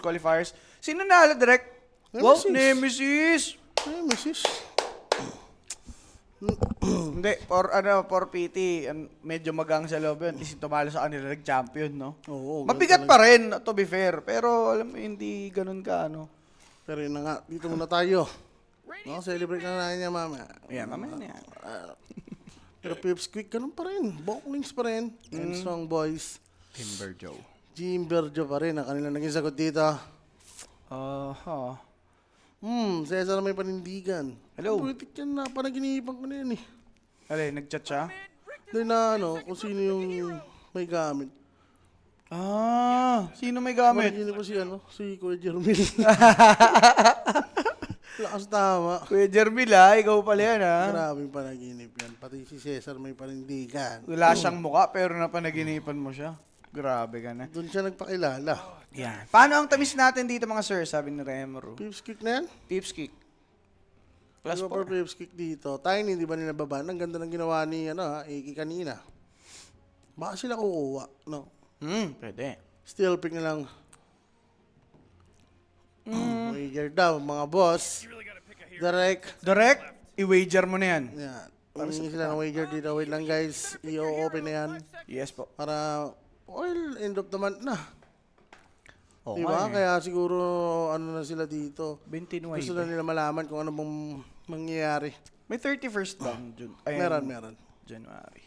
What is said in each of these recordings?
qualifiers. Sino nalo direct? Wow, Nemesis! Nemesis. Hindi, for PT, medyo magang sa loob yun. Kasi tumalo sa kanila nag-champion, no? Oo. Mabigat pa rin, to be fair. Pero alam mo, hindi ganun ka, ano. Pero yun na nga, dito muna tayo. No, celebrate na natin niya, mama. Yeah, mamaya na yan. Pero Pips Quick, ganun pa rin. Bocklings pa rin. And Strong Boys. Timber Joe. Jimberjo pa rin ang kanilang naging sagot dito. Cesar may panindigan. Hello. Puwitik yan na, panaginipan ko na yan eh. Alay, nag-chat siya? Hindi na kung sino yung may gamit. Sino may gamit? Panaginip ko si Kuya Jermil. Lakas tama. Kuya Jermil, ikaw pala yan, Maraming panaginip yan. Pati si Cesar may panindigan. Wala siyang muka, pero napanaginipan mo siya. Grabe ka na. Doon siya nagpakilala. Yan. Paano ang tamis natin dito, mga sir? Sabi ni Remoro. Pips Kick na yan? Pips kick. Plus Plus 4 Pips Kick dito. Tiny, di ba nila baba? Ang ganda ng ginawa ni Iki kanina. Baka sila kukuha, no? Pwede. Still pick na lang. Wager daw, mga boss. Direct, i-wager mo na yan. Yan. Pamingi sila ng wager dito. Wait lang guys. I-open na yan. Yes po. Para, end of the month na. Oo Diba? nga eh. Kaya siguro, ano na sila dito. 29. Gusto na nila malaman kung ano bang mangyayari. May 31st bang June? Meron. January.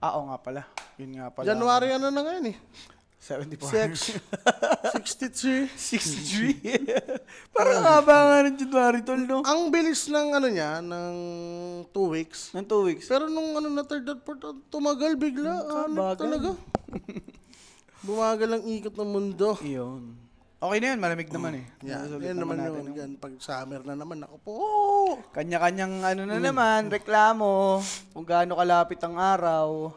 Oo nga pala. Yun nga pala. January ano na ngayon eh. 74. 63. 63. Parang haba nga ng January, tol, no? Ang bilis ng niya, ng 2 weeks. Ng 2 weeks. Pero nung na third at fourth, tumagal bigla. Hanip talaga. Bumagal ang ikot ng mundo. Iyon. Okay na yan, malamig naman eh. Yan naman yun. Yan, pag summer na naman, ako po. Kanya-kanyang na naman, reklamo. Kung gaano kalapit ang araw.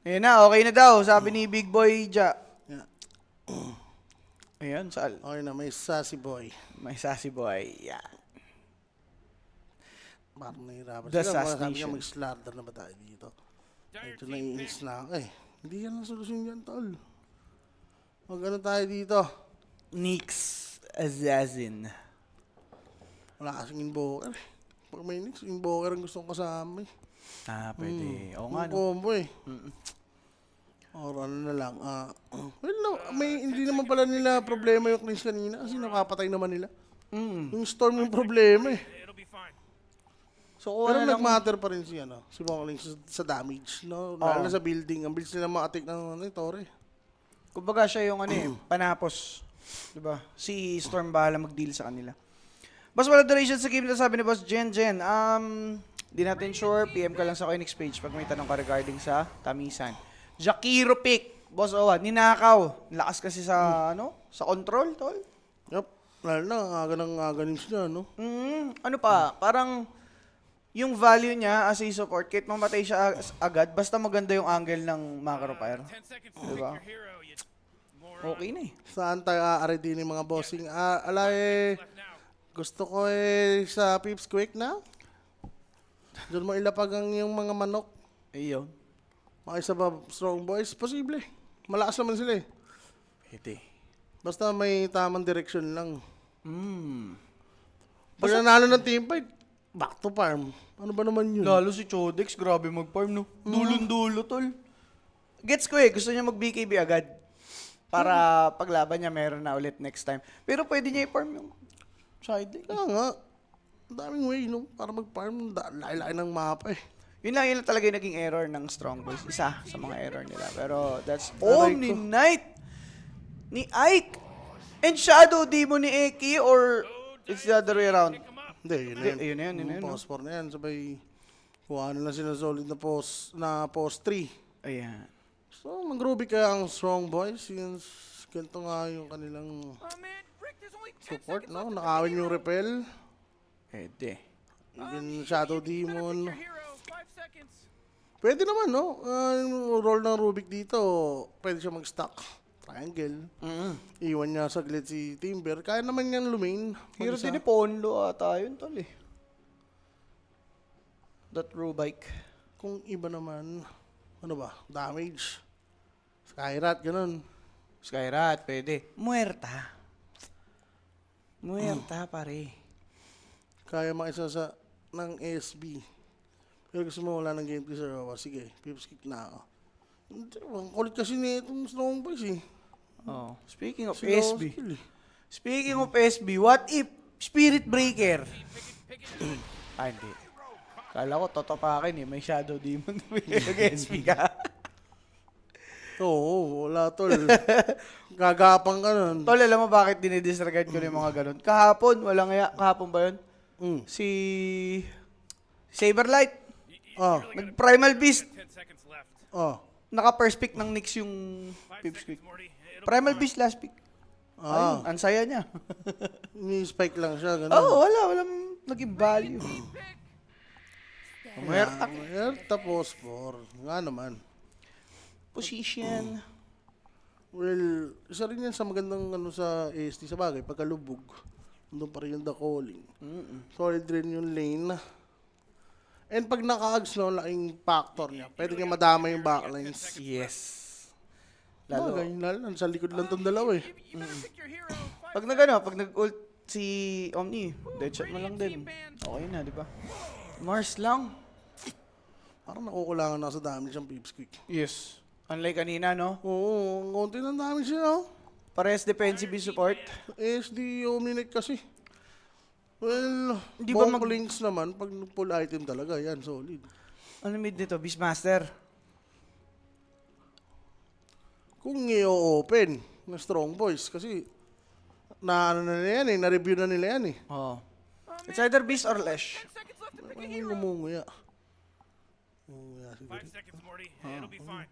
Ayan na, okay na daw. Sabi ni Big Boy Ja. Yeah. Ayan, saan? Okay na, may sassy boy. May sassy boy. Yan. Parang nahirapan The sila. Sass Sabi Nation. nga, mag-slardar na ba tayo dito? Ito naiinis na ako eh. Hindi yan ang solusyon yan, tol. Mag-ano tayo dito? Nix Azazin. Wala kasing invoker eh. Pag may nix, invoker ang gusto kong kasama eh. Pwede. Oo nga, Yung no? combo eh. Or ano na lang. Well, no, hindi naman pala nila problema yung cleanse kanina kasi nakapatay naman nila. Yung storm yung problema eh. So, kuha Pero na lang. nag-matter pa rin si Bongling sa damage, no? Lalo na sa building. Ang bilis nila ma-attack ng Torre. Kumbaga siya yung panapos. Diba? Si Storm bahala mag-deal sa kanila. Boss, wala duration sa game na sabi ni Boss Jen. Di natin sure. PM ka lang sa Coinix page pag may tanong ka regarding sa tamisan. Jakiro pick. Boss Owa, ninakaw. Lakas kasi sa, sa control, tol. Yup. Lalo na, aga news na, no? Ano pa, parang yung value niya as a support, kahit mamatay siya agad, basta maganda yung angle ng macro fire. Diba? Okay na eh. Saan tayo aaredy ni mga bossing? Gusto ko sa Pips Quick na. Doon mo ilapag ang yung mga manok. Ayun. Makisa ba Strong Boys? Posible. Malakas naman sila eh. Pwede. Basta may tamang direction lang. Pag nanalo ng team fight, back to farm. Ano ba naman yun? Lalo si Chodex, grabe mag-farm, no? Dulon-dulo, tol. Gets ko eh, gusto niya mag-BKB agad. Para paglaban niya, meron na ulit next time. Pero pwede niya i-farm yung side lane. Kaya nga. Ang daming way, no? Para mag-farm. Laki-laki ng mapa eh. Yun lang yun talaga yung naging error ng Strong Boys. Isa sa mga error nila. Pero that's Aray Omni ko. Knight ni Ike and Shadow Demon ni Eki, or it's the other way around? Hindi, Yun na yun. Post 4 na yan. Sabay, kuha na lang sila solid na post 3. Ayan. So, mag-ruby kaya ang Strong Boys since ganito nga yung kanilang support, no? Nakawin yung repel. Pwede. Yung Shadow Demon. Pwede naman, no? Yung roll ng Rubik dito, pwede siya mag-stack. Triangle. Iwan niya saglit si Timber. Kaya naman yan lumain. Hero din ni Ponlo ata yun, tol eh. That row bike. Kung iba naman, ano ba? Damage. Skyrat, ganun. Skyrat, pwede. Muerta. Muerta, pare. Kaya makisa sa ng SB. Pero gusto mo wala ng game key sa Rawa. Sige, pips kick na ako. Ang kulit kasi ni itong Strong Boys eh. Oh, speaking of Sila SB. skill eh. Speaking of SB, what if Spirit Breaker? Hindi. Kala ko totopakin eh. May Shadow Demon. Nag-SB ka. Oo, wala tol. Gagapang ka nun. Tol, alam mo bakit dinidisregard ko yung mga ganun? Kahapon, walang nga. Kahapon ba yun? Mm. Si Saberlight. Ah, Nag-Primal Beast. 10 seconds left. ah. Naka-first pick ng Knicks yung 5 Pips seconds, Quick. Morty. It'll be Primal fine. Beast last pick. Ah. Ayun, ang saya niya. Ni-spike lang siya, ganun. Oo, walang naging value. Muerta. Tapos, nga naman. Position. Well, isa rin yan sa magandang ano sa AST sa bagay, pagkalubog. Doon pa rin yung the calling. Solid rin yung lane. And pag naka-ags, no, laking factor niya. Pwede niya madama yung backlines. Yes. Lalo, Lalo, sa likod lang tong dalawa eh. You better pick your hero. pag nag-ult si Omni, deadshot mo lang din. Okay na, di ba? Mars lang. Parang nakukulangan na sa damage ang Pips Quick. Yes. Unlike kanina, no? Oo, ang konti ng damage siya, no? Parehas defensive yung support. ASD Omninet kasi. Well, Di ba bonk links naman, pag full item talaga, yan, solid. Ano mid nito? Beastmaster. Kung i-open ng Strong Boys, kasi ano na nila yan eh, na-review na nila yan eh. Oh. It's either Beast or Lesh. 10 seconds left to pick a Ang hero. ngumunguya. Ngumunguya siguro. 5 seconds, Morty. It'll be fine.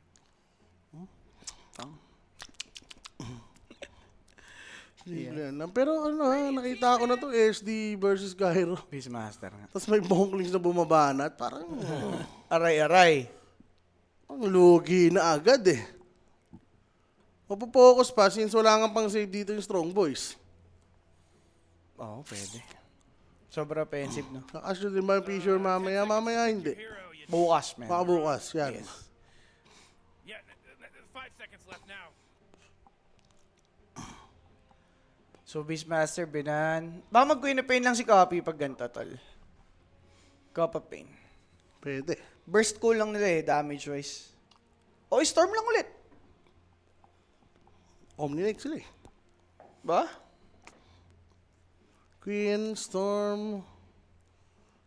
Simple yan lang. Pero ano ha, nakita ko na to, SD versus Gyro. Beastmaster nga. Tapos may bonk links na bumabanat, parang Aray-aray. ang lugi na agad eh. Mapopokus pa since wala nga pang save dito yung Strong Boys. Oo, pwede. Sobra offensive, no? Nakasyo din ba yung Fisher mamaya? Mamaya hindi. Hero, you Bukas, man. Baka bukas, yan. Yes. Yeah, 5 seconds left now. So, Beastmaster, Binan. Baka mag-Queen of Pain lang si Copy pag ganito, tol. Cup of Pain. Pwede. Burst cool lang nila eh, damage-wise. O, Storm lang ulit. Omninex sila eh. Ba? Queen, Storm,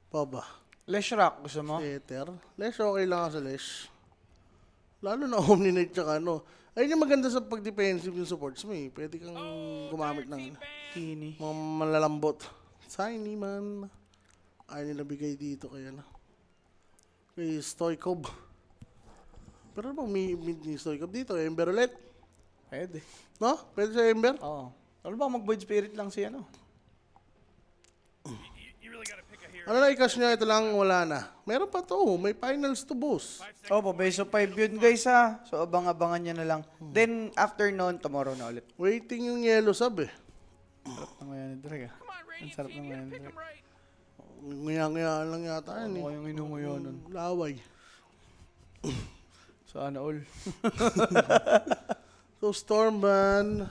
pa ba? Lesh Rock, gusto mo? Ether. Lesh, okay lang ka sa Lesh. Lalo na Omninex tsaka ano. Ayun yung maganda sa pag-defensive yung supports mo eh. Pwede kang gumamit ng Kini. mga malalambot. Tiny man. Ayaw nila bigay dito kaya na. Kay Stoikov. Pero ano bang mid ni Stoikov dito? Ember ulit. Pwede. No? Pwede sa Ember? Oo. Ano ba mag-Void Spirit lang si ano? You really gotta pick a hero. Ano na i-cash niya? Ito lang wala na. Meron pa to. May finals to boss. 5 seconds. Opo, base of 5 yun guys ha. So abang-abangan nyo na lang. Then after noon, tomorrow na ulit. Waiting yung yellow sub eh. Sarap ng mayan ni Drake ah. Come on, Radiant sarap team. ng You gotta mayan, pick Drake. him right. Nguya-nguya lang yata yan Ano eh. kayong inunguyo nun? Laway. Sana all. So Stormban.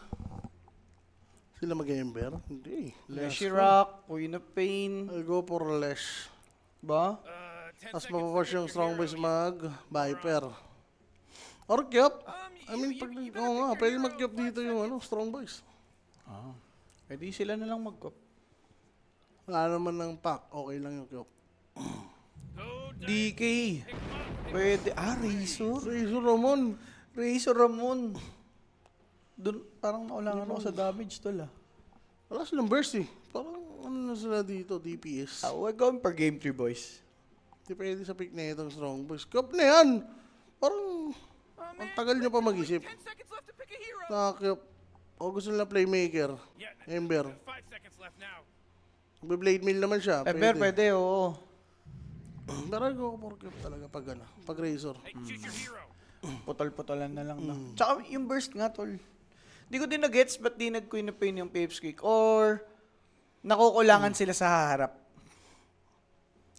Sila mag-ember? Hindi. Leshy Rock, Queen of Pain. I'll go for Lesh. Ba? 10 Tapos seconds. mapapush yung Strong Boys mag-Viper. Or Kyop. I mean, pag, oo nga, pwede mag-Kyop dito yung ano, Strong Boys. Ah. Pwede sila na lang mag-cop. Wala naman ng pack, okay lang yung Kyop. Go down. DK. Pwede. Ah, Razor. Razor Ramon. Razor Ramon. Doon, parang naulangan ako sa damage tol ah. Wala silang burst eh. Parang ano na sila dito, DPS. We're going per game 3 boys. Hindi pwede sa pick na itong Strong Boys. Kyop na yan! Parang, ang tagal nyo pa mag-isip. 10 seconds left to pick a hero. Nakakyop. O gusto nila playmaker. Yeah, Ember. 5 seconds left now. Blade mill naman siya. Pwede, oo. Pero go for Kyop talaga pag ano, pag Razor. Hey, choose your hero. Putol-putolan na lang. No? Tsaka yung burst nga tol. Hindi ko din na-gets ba't di nag-Queen of Pain yung Pips Quick. Or nakukulangan sila sa harap.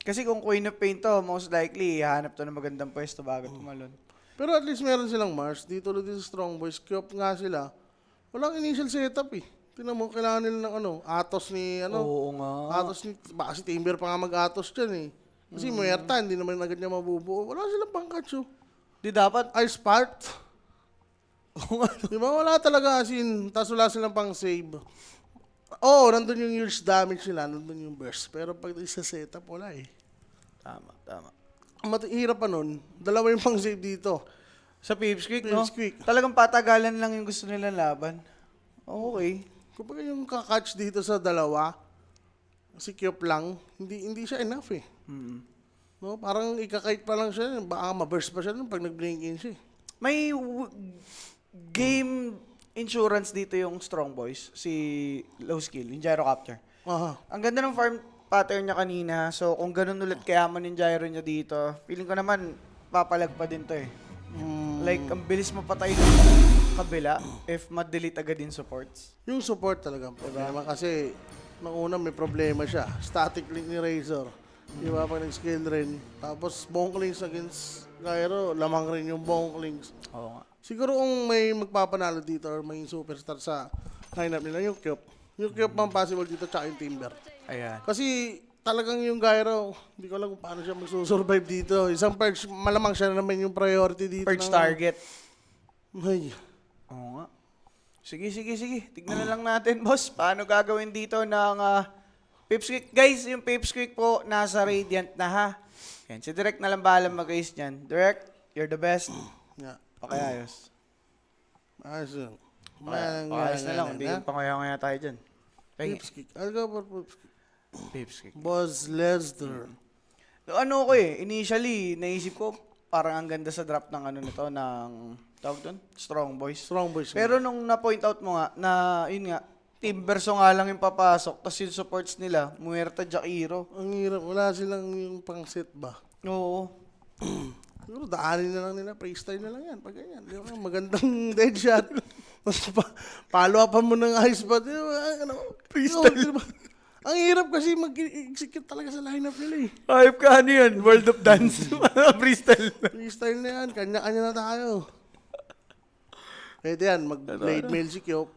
Kasi kung Queen of Pain to, most likely, hanap to ng magandang pwesto bago tumalon. Pero at least meron silang Mars. Dito ulit sa Strong Boys. Kyop nga sila. Walang initial setup eh. Tingnan mo, kailangan nila ng Atos ni, Oo nga. Atos ni, baka si Timber pa nga mag-Atos dyan eh. Kasi Muerta, hindi naman agad niya mabubuo. Wala silang pangkatch oh. Di dapat. Ice part. Di ba? Wala talaga as in. Tapos wala silang pang save. Oo, nandun yung huge damage nila, nandun yung burst. Pero pag isa setup, wala eh. Tama, tama. Ang hirap pa nun, dalawa yung pang save dito. Sa Pipsqueak, no? Pipsqueak. Talagang patagalan lang yung gusto nilang laban. Okay. Kapag yung kakatch dito sa dalawa, si Kyop lang, hindi siya enough eh. No, parang ikakite pa lang siya, baka ma-burst pa siya nun pag nag-blink in siya eh. May game insurance dito yung Strong Boys, si Low Skill, yung Gyrocopter. Aha. Ang ganda ng farm pattern niya kanina. So, kung ganun ulit kayaman yung gyro niya dito, feeling ko naman, papalag pa din to eh. Like, ang bilis mapatay ng kabila if ma-delete agad yung supports. Yung support talaga ang problema kasi nung una may problema siya. Static link ni Razor. Di ba pag nag-skill rin. Tapos bonklings against Gyro, lamang rin yung bonklings. Oo nga. Siguro kung may magpapanalo dito or may superstar sa lineup nila, yung Kyop. Yung Kyop ang possible dito tsaka yung Timber. Ayan. Kasi talagang yung Gyro, hindi ko alam kung paano siya magsusurvive dito. Isang purge, malamang siya naman yung priority dito. Purge target. Ay, Oo nga. Sige. Tignan na lang natin, boss. Paano gagawin dito ng Pipsqueak. Guys, yung Pipsqueak po, nasa Radiant na ha. Yan, si Direk na lang bahala mag-ayos dyan. Direk, you're the best. yeah. Okay, ayos. Ayos yun. Ayos na lang. Hindi yung pangaya-ngaya tayo dyan. Pahingi. Pipsqueak. I'll go for Pipsqueak. Pipsqueak. Boss Lesnar. Ano ko initially, naisip ko, parang ang ganda sa drop ng nito, ng, tawag doon? Strong Boys. Strong boys. Pero nung na-point out mo nga, na, yun nga, Team Verso nga lang yung papasok, tapos yung supports nila, Muerta, Jakiro. ang hirap. Wala silang yung pang set ba? Oo. Siguro daanin na lang nila. Freestyle na lang yan. Pag ganyan. Di ba? Magandang dead shot. Tapos follow upan mo ng ice ba? Di ba? Freestyle. Diba? Ang hirap kasi mag-execute talaga sa lineup nila eh. Hype ka, ano yun? World of Dance. Freestyle. Freestyle na yan. Kanya-kanya na tayo. Pwede yan. Mag-blade mail si Kyop.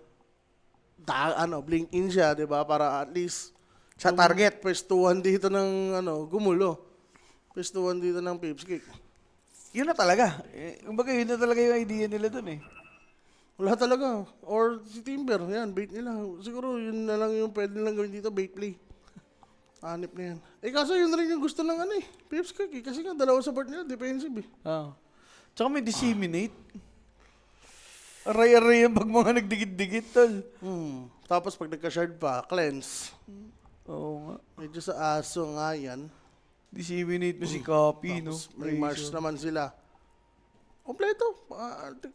Blink in siya, di ba? Para at least Sa target. pwestuhan dito ng gumulo. Pwestuhan dito ng Pipsqueak. Yun na talaga. Kumbaga, yun na talaga yung idea nila dun eh. Wala talaga. Or si Timber, yan, bait nila. Siguro yun na lang yung pwede nilang gawin dito, bait play. Hanip na yan. Kaso yun rin yung gusto ng Pipsqueak eh. Kasi nga, dalawa support nila, defensive eh. Oo. Tsaka may disseminate. Aray-aray yung pag mga nagdikit-dikit, tol. Tapos pag nagka-shard pa, cleanse. Oo nga. Medyo sa aso nga yan. Disseminate mo si Copy, no? Tapos may Mars naman sila. Kompleto.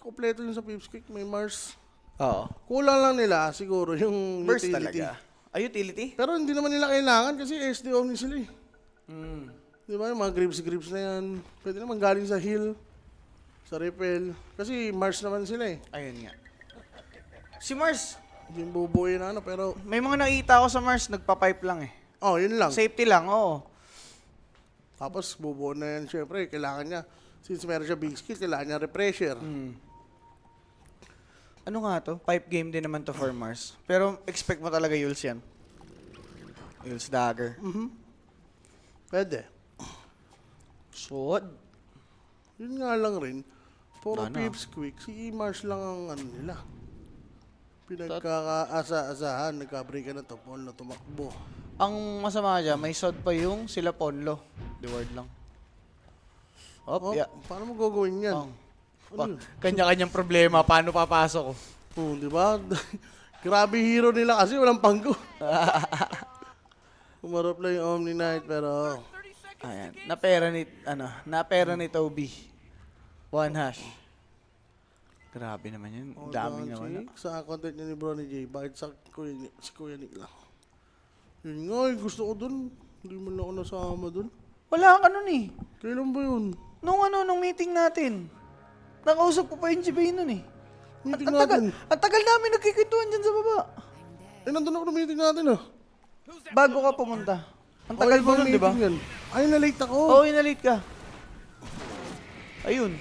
Kompleto yung sa Pipsqueak. May Mars. Oo. Kulang lang nila siguro yung Burst utility. talaga. Ay, utility? Pero hindi naman nila kailangan kasi SD only sila eh. Mm. Di ba? Yung mga grips na yan. Pwede naman galing sa heal, sa repel. Kasi Mars naman sila eh. Ayun nga. Si Mars, Hindi yung bubuoy na pero... may mga nakita ko sa Mars, nagpa-pipe lang eh. Oh, yun lang. Safety lang, oo. Tapos bubuo na yan syempre. Kailangan niya, since meron siya big skill, kailangan niya refresher. Ano nga to? Pipe game din naman to for Mars. Pero expect mo talaga Yules yan. Yules Dagger. Pwede. Sword. Yun nga lang rin. Puro Ano? Pipsqueak. Si Mars lang ang nila. Pinagkakaasa-asahan. Nagka-break na to. Paul na tumakbo. Ang masama dyan, may sword pa yung sila Ponlo. The word lang. Oh, Yeah. paano mo gagawin yan? Oh. Ano yun? Kanya-kanyang problema. Paano papasok ko? Di ba? Grabe hero nila kasi walang panggo. Umarap lang yung Omni Knight pero... 30 seconds Ayan. to game. Napera ni Toby. 1 hash. Grabe naman yun. Oh, Daming naman. Chick, sa content niya ni Bronny J, bakit sa si Kuya Nick lang? Yun nga, gusto ko dun. Hindi mo na ako nasama dun. Wala ka nun eh. Kailan ba yun? Nung meeting natin. Nakausap ko pa yung si Bay nun eh. Meeting natin. Ang tagal namin nagkikwentuhan dyan sa baba. Nandun ako na meeting natin ah. Bago ka pumunta. Ang tagal mo nun, di ba? Yan. Ay, na-late ako. Oo, inalate ka. Ayun.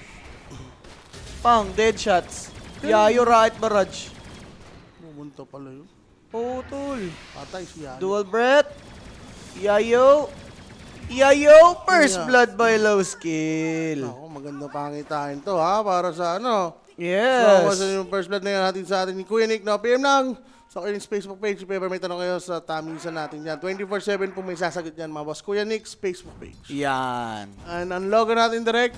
Pang, dead shots. Yayo, Riot, Barrage. Pumunta pala yun. Oo, tol. Patay si Yayo. Dual breath. Yayo. Yayo, first Yeah. blood by low skill. Ako, maganda pangitain to ha, para sa ano. Yes. So, masa yung first blood na yan natin sa atin ni Kuya Nick, no? PM lang sa aking Facebook page. If ever may tanong kayo sa tamisan natin yan. 24/7 po may sasagot yan, mga boss. Kuya Nick's Facebook page. Yan. And unlock natin direct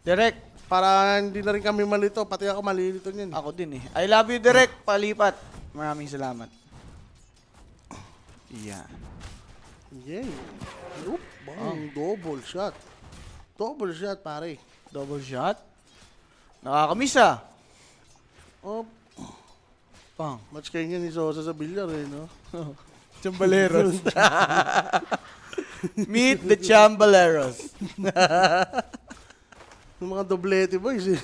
Direct. para hindi na rin kami malito. Pati ako malilito niyan. Ako din eh. I love you, Direct. Palipat. Maraming salamat. Yan. Yay. Oop, bang, double shot. Double shot, pare. Double shot. Nakakamiss ah. Oh, Pang. match kayo niya ni Sosa sa bilyar eh, no? Chambaleros. Meet the Chambaleros. Yung mga doblete boys eh.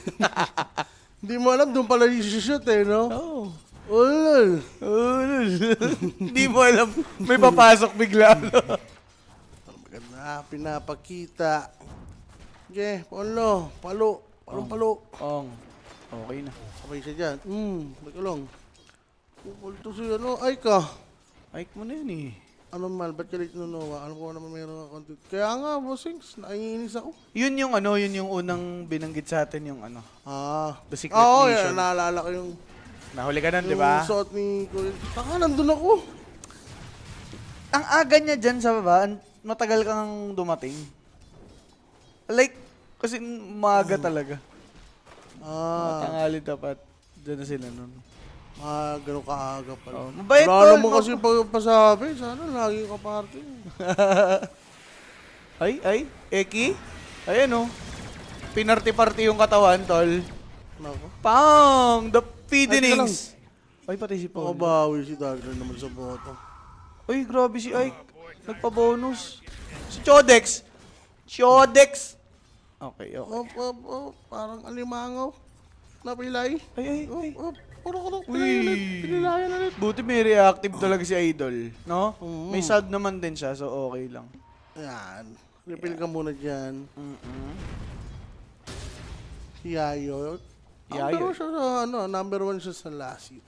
Hindi mo alam, doon pala yung shoot eh, no? Oh. Ulol. Hindi mo alam. May papasok bigla. Maganda, pinapakita. Okay, palo, palo. Palong-palo. Ong. Okay na. Sabay siya dyan. Magkulong. Kukul to si ano, ay ka. Like mo na yun eh. Ano mal, ba't ka late nunawa? Alam ko naman mayroon ng content. Kaya nga, bossings, naiinis ako. Yun yung yun yung unang binanggit sa atin yung ano. The Secret Oo, Nation. yan, naalala ko yung, Nahuli ka nun, di ba? yung suot ni Kuya. Taka, nandun ako. Ang aga niya dyan sa baba, matagal kang dumating. Like, kasi maaga talaga. Tanghali dapat. Diyan na sila nun. Ganun kaaga pala. Oh, mabait Wala tol, naman kasi pasabi. Sana lagi ka party. Ay, Eki. Ayan oh. Pinarty-party yung katawan, tol. Nako. Pang! The Ay, teka feedings! Ay, pati si Paul. Makabawi si Dagger naman sa boto. Ay, grabe si Ike. Nagpa-bonus. Si Chodex. Chodex! Okay. Parang alimangaw. Napilay. Ay. Puro ko Uy. pinilayan ulit. Buti may reactive talaga si Idol. No? Mm. May salve naman din siya, so okay lang. Ayan. Refill ka muna dyan. Mm-mm. Si Yayo. Yayo. Siya sa, number 1 siya sa last hit.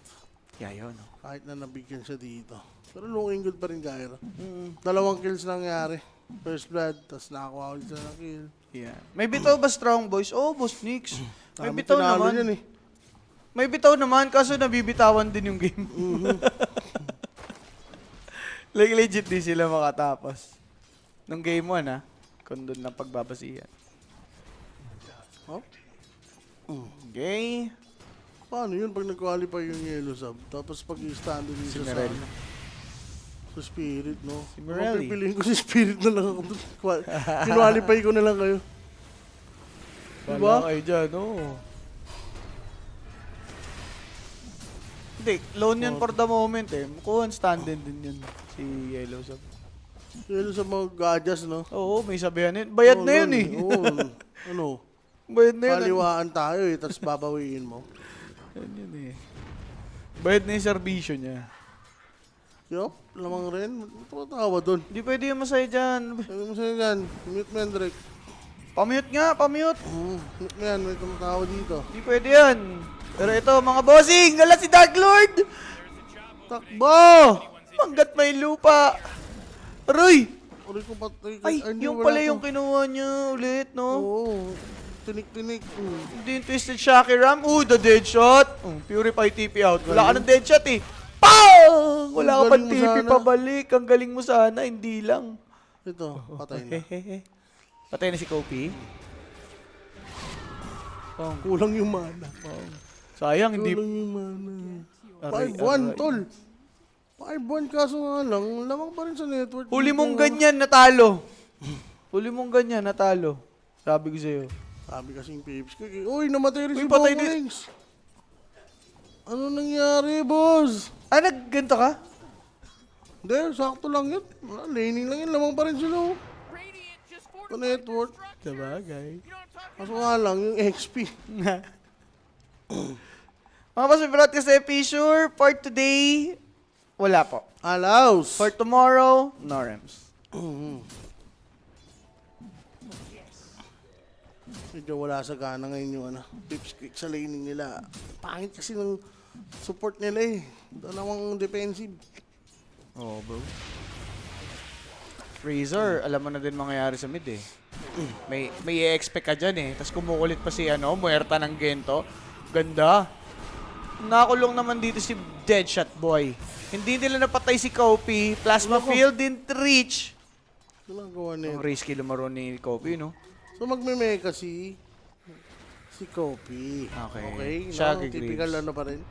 Yayo, no? Kahit na nabigyan siya dito. Pero looking good pa rin, Gaira. Mm. 2 kills nangyari. First blood, tapos nakakuha ulit siya ng kill. Yeah. May bitaw ba strong boys? Oh, Boss Nix. May Dami bitaw tinalo naman. yan eh. May bitaw naman, kaso nabibitawan din yung game. Like, legit din sila makatapos. Nung game 1, ha? Kung doon lang pagbabasihan. Oh? Okay. Paano yun pag nag-qualify yung yellow sub? Tapos pag i-stand din Si siya sa, Merel. sa spirit, no? Si Merelli. Pipiliin ko si spirit na lang ako. Kinwalify ko na lang kayo. Diba? Wala kayo dyan, oh. Hindi, loan yan for the moment eh. Mukuhan stand-in din yun. Si Yellow Sub. Yellow sub mag-adjust, no? Oo, may sabihan yun. Bayad na yun eh. Oo. Ano? Bayad na yun. Kaliwaan tayo eh, tapos babawiin mo. Yan eh. Bayad na yung serbisyo niya. Yup, lamang rin. Tumatawa doon. Hindi pwede yung masaya dyan. Sabi mo sa'yo yan, mute mo yan, Drake. Pamute nga, pamute. Mute mo yan, may tumatawa dito. Hindi pwede yan. Pero ito, mga bossing, gala si Dark Lord. Takbo! Manggat may lupa. Aroy! Uri ko patay. Ay, hindi, yung wala pala to. yung kinuha niya ulit, no? Oo. Tinik-tinik. Hindi yung Twisted Shaki Ram. The dead shot. Purify TP out. Wala ka ng dead shot eh. Pang! Wala ka Ang pang galing mo TP sana. pabalik. Ang galing mo sana, hindi lang. Ito, patay na. Hehehe. Patay na si Kopi. Pang. Kulang yung mana. Sayang, hindi. Kulang yung mana. Aray, 5-1, aray. tol. 5-1 kaso nga lang, lamang pa rin sa network. Huli dito. mong ganyan, natalo. Huli mong ganyan, natalo. Sabi ko sa'yo. Sabi kasing Pips. Uy, namatay rin Uy, si patay Bongo din. Links. Ano nangyari, boss? Ah, nagganto ka? Hindi, sakto lang yun. Laning lang yun, lamang pa rin sila. oh. Radiant just Sa fortified network. structure. Sabagay. You know what I'm talking Kaso nga lang, yung XP. Mga pasipirat kasi, P-Sure, for today, wala po. Allows. For tomorrow, no rems. Medyo wala sa gana ngayon yung pipsqueak sa laning nila. Pangit kasi ng support nila eh. Dalawang defensive. Oo, bro. Freezer, alam mo na din mangyayari sa mid eh. May i-expect ka dyan eh. Tapos kumukulit pa si Muerta ng Gento. Ganda. Nakulong naman dito si Deadshot Boy. Hindi nila napatay si Kopi. Plasma Field didn't reach. Ginagawa Ang nila. risky lumaro ni Kopi, no? So magme-mecha si Kopi. Okay. No? Siya Typical Greaves. pa rin.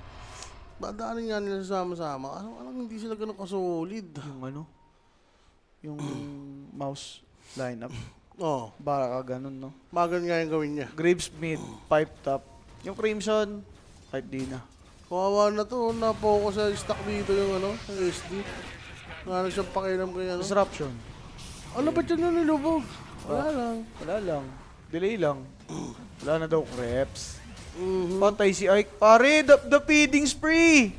Dadaanin nga nila sama-sama. Alam hindi sila ganun kasolid. Yung mouse lineup. Oh, Baka ganun, no? magan nga yung gawin niya. Graves mid, pipe top. Yung Crimson, kahit di na. Kawawa na to, na-focus sa stock dito yung yung SD. Wala na siyang pakialam kaya Disruption. Ano ba dyan yung nilubog? Wala lang. Wala lang. Delay lang. Wala na daw creps. Mhm. Patay si Ike. Pare, the feeding spree!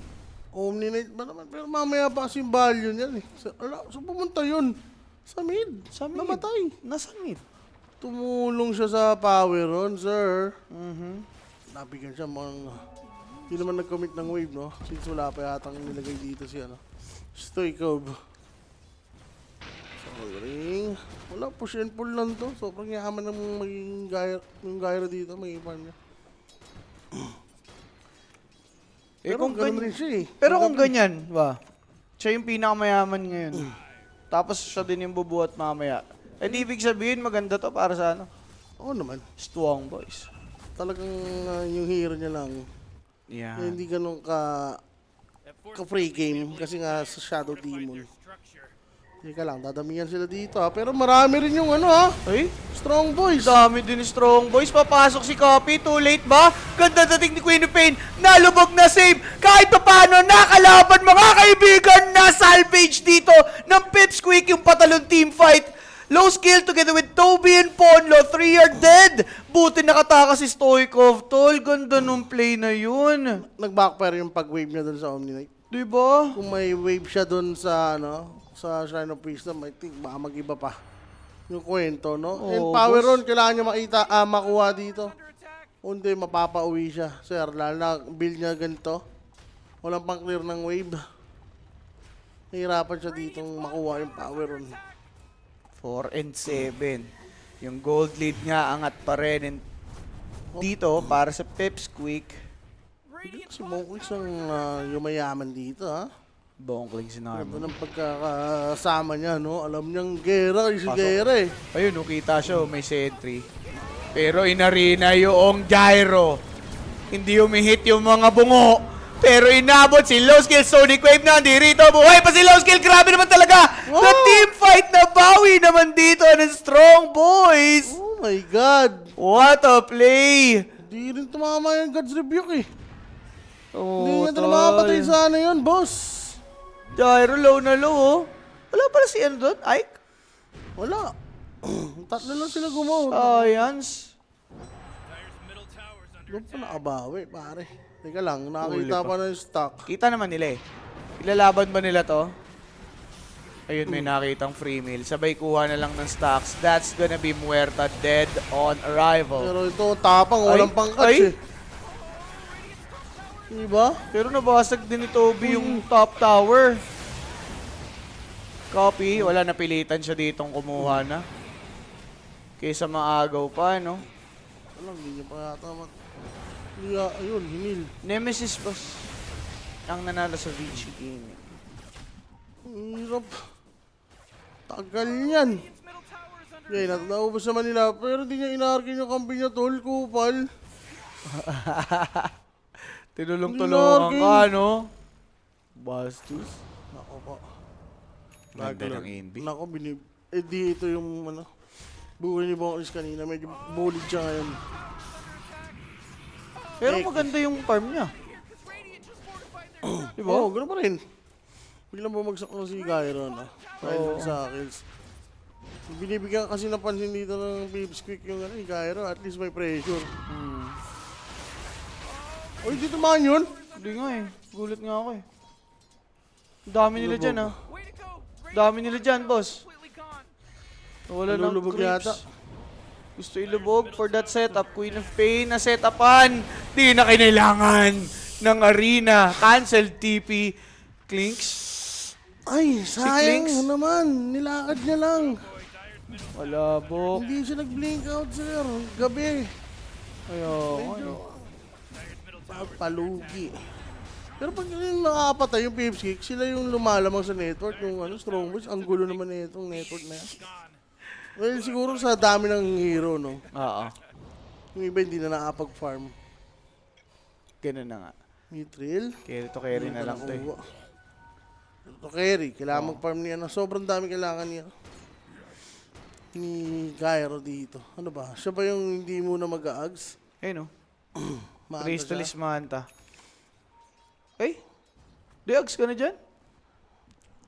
Omni-Knight ba naman? Pero mamaya pa kasi yung value niyan eh. So pumunta yun? Sa mid. Sa mid. Namatay. Nasa mid. Tumulong siya sa power on, sir. Mhm. Nabigyan siya mga... Hindi naman nag-commit ng wave, no? Since wala pa yatang nilagay dito si Stoikov. Sorry. Wala, push and pull lang to. Sobrang yaman ng maging gyro dito, may ipan niya. Pero kung ganun ganyan- rin siya eh. Pero kung ganyan, ba? Siya yung pinakamayaman ngayon. Tapos siya din yung bubuhat mamaya. Eh di ibig sabihin maganda to para sa Oo naman. Strong Boys. Talagang yung hero niya lang. Yeah. Hindi ganun ka-free game kasi nga sa Shadow Demon. Structure. Teka lang, dadamihan sila dito pero marami rin yung Ay, Strong Boys. dami din Strong Boys. Papasok si Copy. Too late ba? Ganda dating ni Queen of Pain. Nalubog na save. Kahit pa paano, nakalaban mga kaibigan na salvage dito ng Pipsqueak yung patalon team fight. Low skill together with Toby and Ponlo. 3 are dead. Buti nakataka si Stoikov. Tol, ganda nung play na yun. Nag-backfire yung pag-wave niya doon sa Omni-Knight. Diba? Kung may wave siya doon sa sa Shrine of Wisdom, I think baka mag-iba pa yung kwento, no? Oo, And power boss. on, kailangan niya makuha dito. Hindi, mapapauwi siya. Sir, lalo na build niya ganito. Walang pang-clear ng wave. Nahirapan siya ditong makuha yung power on. 4 and 7. Yung gold lead nga angat pa rin. And dito, para sa Pipsqueak, Si Monklix ang yumayaman dito, ha? bongkling si Ganda Narman. ng pagkakasama niya, no? Alam niyang gera, si Pasok. gera eh. Ayun, kita siya, may sentry. Pero inarina yung gyro. Hindi umihit yung mga bungo. Pero inabot si Low Skill, Sonic Wave na, hindi rito. Buhay pa si Low Skill, grabe naman talaga. Oh! The team fight na bawi naman dito ng Strong Boys. Oh my God! What a play. Di rin tumama yung God's Rebuke eh. Oh, Hindi nga ito namapatay sana yun, boss. Gyro low na low, oh. Wala pala si doon, Ike? Wala. Tatlo lang sila gumawa. Science. Dyer's middle tower's under Doon pa nakabawi, pare. Teka lang, nakakita pa na yung stock. Kita naman nila eh. Ilalaban ba nila to? Ayun, may nakitang free meal. Sabay kuha na lang ng stocks. That's gonna be Muerta dead on arrival. Pero ito, tapang, walang pangkatch ay. eh. Diba? Pero nabasag din ni Toby yung top tower. Copy, wala napilitan siya ditong kumuha na. Kaysa maagaw pa, no? Alam, hindi niya pa yata ayun, hinil. Nemesis boss. Ang nanalo sa VG Gaming. Ang hirap. Tagal yan. Okay, naubos naman nila. Pero di niya inarkin yung kampi niya, tol. Kupal. Tinulong-tulungan ka, no? Bastos. Nako po. Ganda ng Envy. Nako, di ito yung buhay ni Bongkis kanina. Medyo bulid siya ngayon. Pero maganda yung farm niya. Diba? Oo, gano'n pa rin. Biglang bumagsak na si Gyro, no? Dahil sa kills. Binibigyan kasi napansin dito ng Pipsqueak yung Gyro. At least may pressure. Uy, dito man yun. Hindi nga eh. Gulat nga ako eh. Dami nila dyan ah. Way to go! Dami nila dyan, boss. Completely gone. Wala ng Nalulubog creeps. yata. Gusto ilubog for that setup. Queen of Pain na setapan. Di na kinailangan ng arena. Cancel TP. Clinks. Ay, sayang Clinks? naman. Nilakad niya lang. Wala, Bok. Hindi siya nag-blink out, sir. Gabi. Ayun. Palugi. Pero pag yung nakapatay yung Pips Kick, sila yung lumalamang sa network, yung Strongboys. Ang gulo naman na itong network na yan. Well, siguro sa dami ng hero, no? Oo. Yung iba hindi na nakapag-farm. Ganun na nga. Mithril. Carry to carry na lang to eh. Ito carry. Kailangan mag-farm niya. Sobrang dami kailangan niya. Ni Gyro dito. Ano ba? Siya ba yung hindi muna mag-aags? Ayun o. Maanta Crystallis siya? Manta. Ay, diags ka na dyan?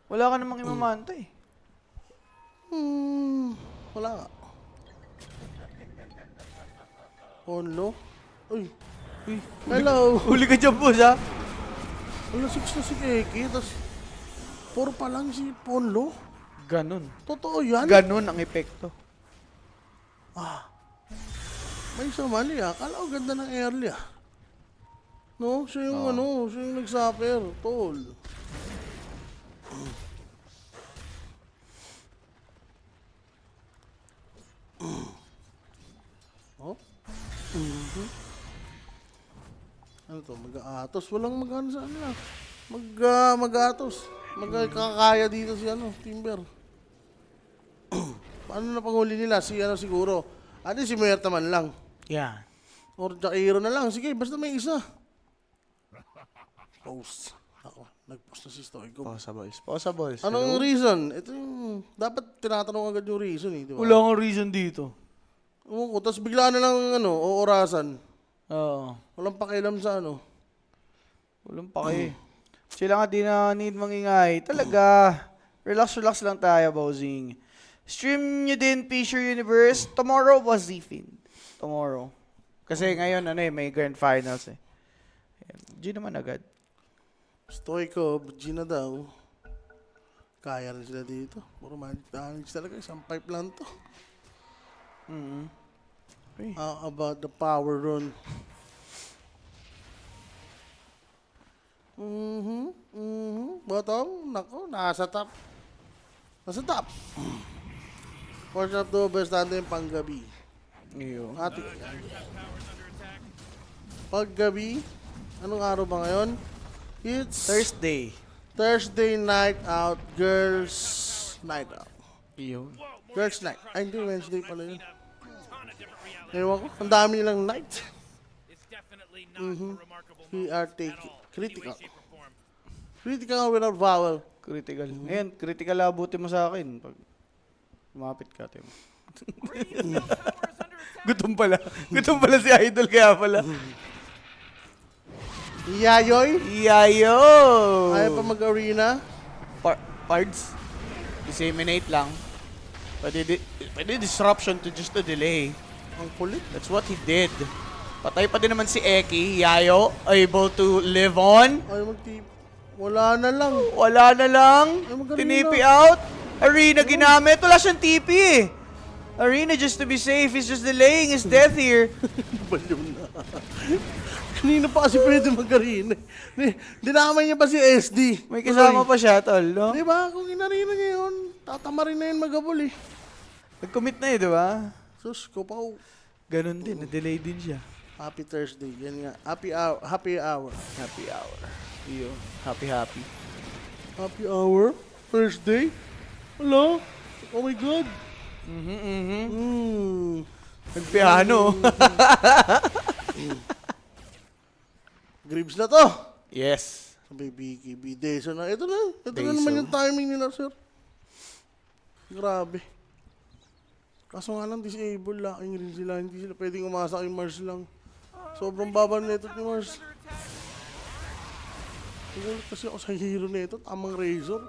Wala ka namang imamanta eh. Wala nga. Onlo? Uy. Uy, Hello. huli ka dyan, boss ha? Wala 6 na si Keki. Tapos 4 pa lang si Ponlo. Ganun. Totoo yan? Ganun ang epekto. May isa mali ah. Kala ko ganda ng early ah. No? Siya yung siya yung nag-suffer. Tol. Oh? Ano to? Mag-aatos. Walang mag-ano sa ano ah. Mag-aatos. Magkakaya dito si Timber. Paano na panghuli nila? Si siguro. Si Muerta man lang. Yan. Or Jairo na lang. Sige, basta may isa. Post. Ako, nag-post na si Stoico. Pausables. Pausables. Anong reason? Ito yung, dapat tinatanong agad yung reason eh, di ba? Wala kang reason dito. Oo, tapos bigla na lang, oorasan. Oo. Walang pakialam sa Walang pake. Sila nga di na need mangingay. Talaga. Relax lang tayo, Bowsing. Stream nyo din, Fisher Universe. Tomorrow was Zfin. Tomorrow. Kasi ngayon, may grand finals eh. Ayan. G naman agad. Stoico, Gina daw. Kaya rin sila dito. Puro magic damage talaga. Isang pipe lang to. Uy. How about the power run? Bottom, nako, nasa top. Nasa top. Force of the best natin panggabi. Iyo. Ati. Paggabi, anong araw ba ngayon? It's Thursday night out, girls night out. Iyo. Girls night. Ay, hindi, Wednesday pala yun. Ewan ko, ang dami nilang night. It's definitely not a remarkable We moment are at taking all, in critical. any way, shape, or form. Critical without vowel. Critical. Ngayon, critical abutin mo sa akin. Pag lumapit ka, Tim. Gutom pala. Gutom pala si Idol, kaya pala. Yayoy, Yayo! ayaw pa mag-arena. Pards? Disseminate lang. Pwede disruption to just a delay. Ang kulit. That's what he did. Patay pa din naman si Eki. Yayo, able to live on. Ayaw mag-tip. Wala na lang. Wala na lang. Ay, mag-arena. Tinipi out. Arena ginamit. Wala siyang TP eh. Arena just to be safe. He's just delaying his death here. Baliw na. Kanina pa kasi pwede mag-arena. Dinamay niya pa si SD. May kasama pa siya, tol, no? Di ba? Kung inarena niya yun, tatama rin na yun magabol eh. Nag-commit na eh, di ba? Sus, ko pa. Ganon din. Na-delay din siya. Happy Thursday. Yan nga. Happy hour. Happy hour. Happy hour. Iyo. Happy. Happy hour? Thursday? Hello? Oh my God. Nagpiano. Gribs na to. Yes. Sabi, BKB. Deso na. Ito na. Ito na Deso. naman yung timing nila, sir. Grabe. Kaso nga lang, disable laking rin sila. Hindi sila pwedeng umasa kay Mars lang. Sobrang baba na ito ni Mars. Nagulat kasi ako sa hero na ito. Tamang Razor.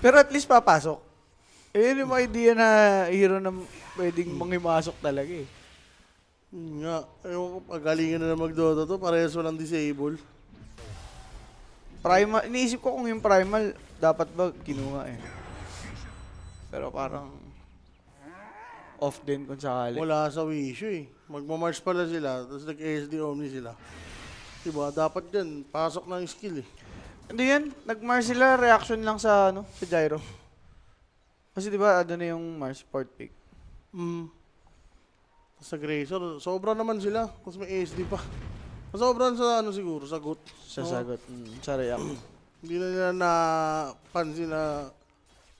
Pero at least papasok. Ayun yung idea na hero na pwedeng mangimasok talaga eh. Yun nga. Ewan ko, pagalingan na mag-Dota to. Parehas walang disable. Primal, iniisip ko kung yung primal, dapat ba kinuha eh. Pero parang, off din kung sakali. Wala sa wisyo eh. Magmamarch pala sila, tapos nag-ASD Omni sila. Diba? Dapat dyan, pasok na yung skill eh. Ano yan? Nag-Mars sila, reaction lang sa, sa gyro. Kasi di ba, ano na yung Mars, port pick. Sa Grazer, sobra naman sila. Tapos may ASD pa. Sobra sa siguro, sagot. Sa sagot. Sa react. Hindi na nila napansin na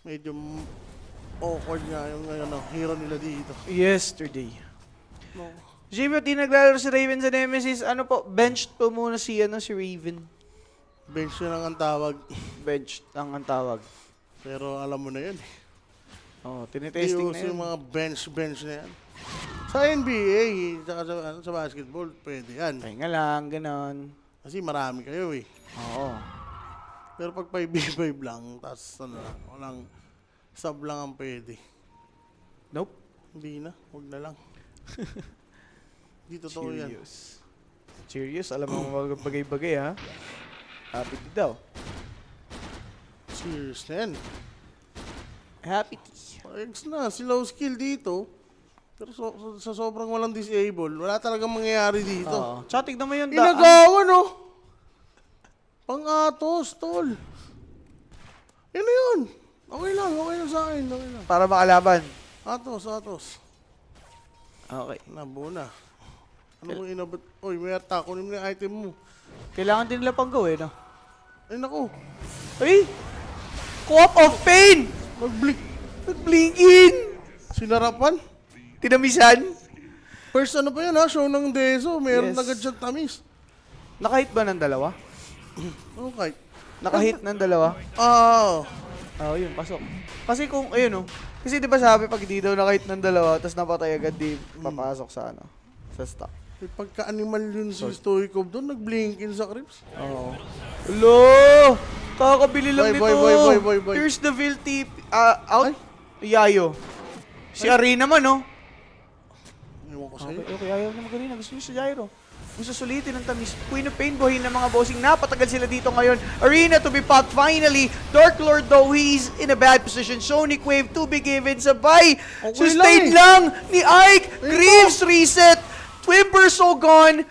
medyo awkward nga yung ngayon, hero nila dito. Yesterday. No. JP, di naglalaro si Raven sa Nemesis. Ano po, benched po muna si Raven. Bench na lang ang tawag. Benched ang tawag. Pero alam mo na yun. Oh, tinitesting na yun. Yung mga bench na yan. Sa NBA, saka sa basketball, pwede yan. Pahinga lang, ganon. Kasi marami kayo eh. Oo. Pero pag 5v5 lang, tas walang sub lang ang pwede. Nope. Hindi na, huwag na lang. Di totoo yan. Serious? Alam mo mga bagay-bagay ha? Happy tea daw. Serious na yan. Happy tea. Ex na, si low skill dito. Pero sa sobrang walang disable, wala talagang mangyayari dito. Oo. Tsaka tignan mo yun. Inagawa, no? Pang-atos, tol. Yun na yun. Okay lang sa akin, okay lang. Para makalaban. Atos. Okay. Nabuo na. Ano kung inabot? Uy, may attack. Kunin mo na yung item mo. Kailangan din nila pang gawin, no? Ay, naku. Ay! Co-op of pain! Mag-blink. Nag-blink in! Sinarapan. Tinamisan? First ano pa yan ha? Show ng Deso. Meron Yes. agad siyang tamis. Nakahit ba ng dalawa? Okay. Nakahit ng dalawa? Ah. Oo, yun, pasok. Kasi kung, ayun, no? Kasi di ba sabi, pag di daw nakahit ng dalawa, tapos napatay agad, di papasok sa, sa stock. May pagka-animal yun si Stoikov doon. Nag-blinkin sa Crips. Oo. Hello! Kakabili lang nito. Boy. Here's the Vilti, out. Yayo. Si Arena man, no? Ewan ko sa'yo. Okay, ayaw na magaling. Gusto niyo si Gyro. Gusto sulitin ang tamis. Queen of Pain, buhay ng mga bossing. Napatagal sila dito ngayon. Arena to be popped finally. Dark Lord though, he's in a bad position. Sonic Wave to be given. Sabay. Okay Sustain lang lang ni Ike. Greaves reset. Twimber so gone.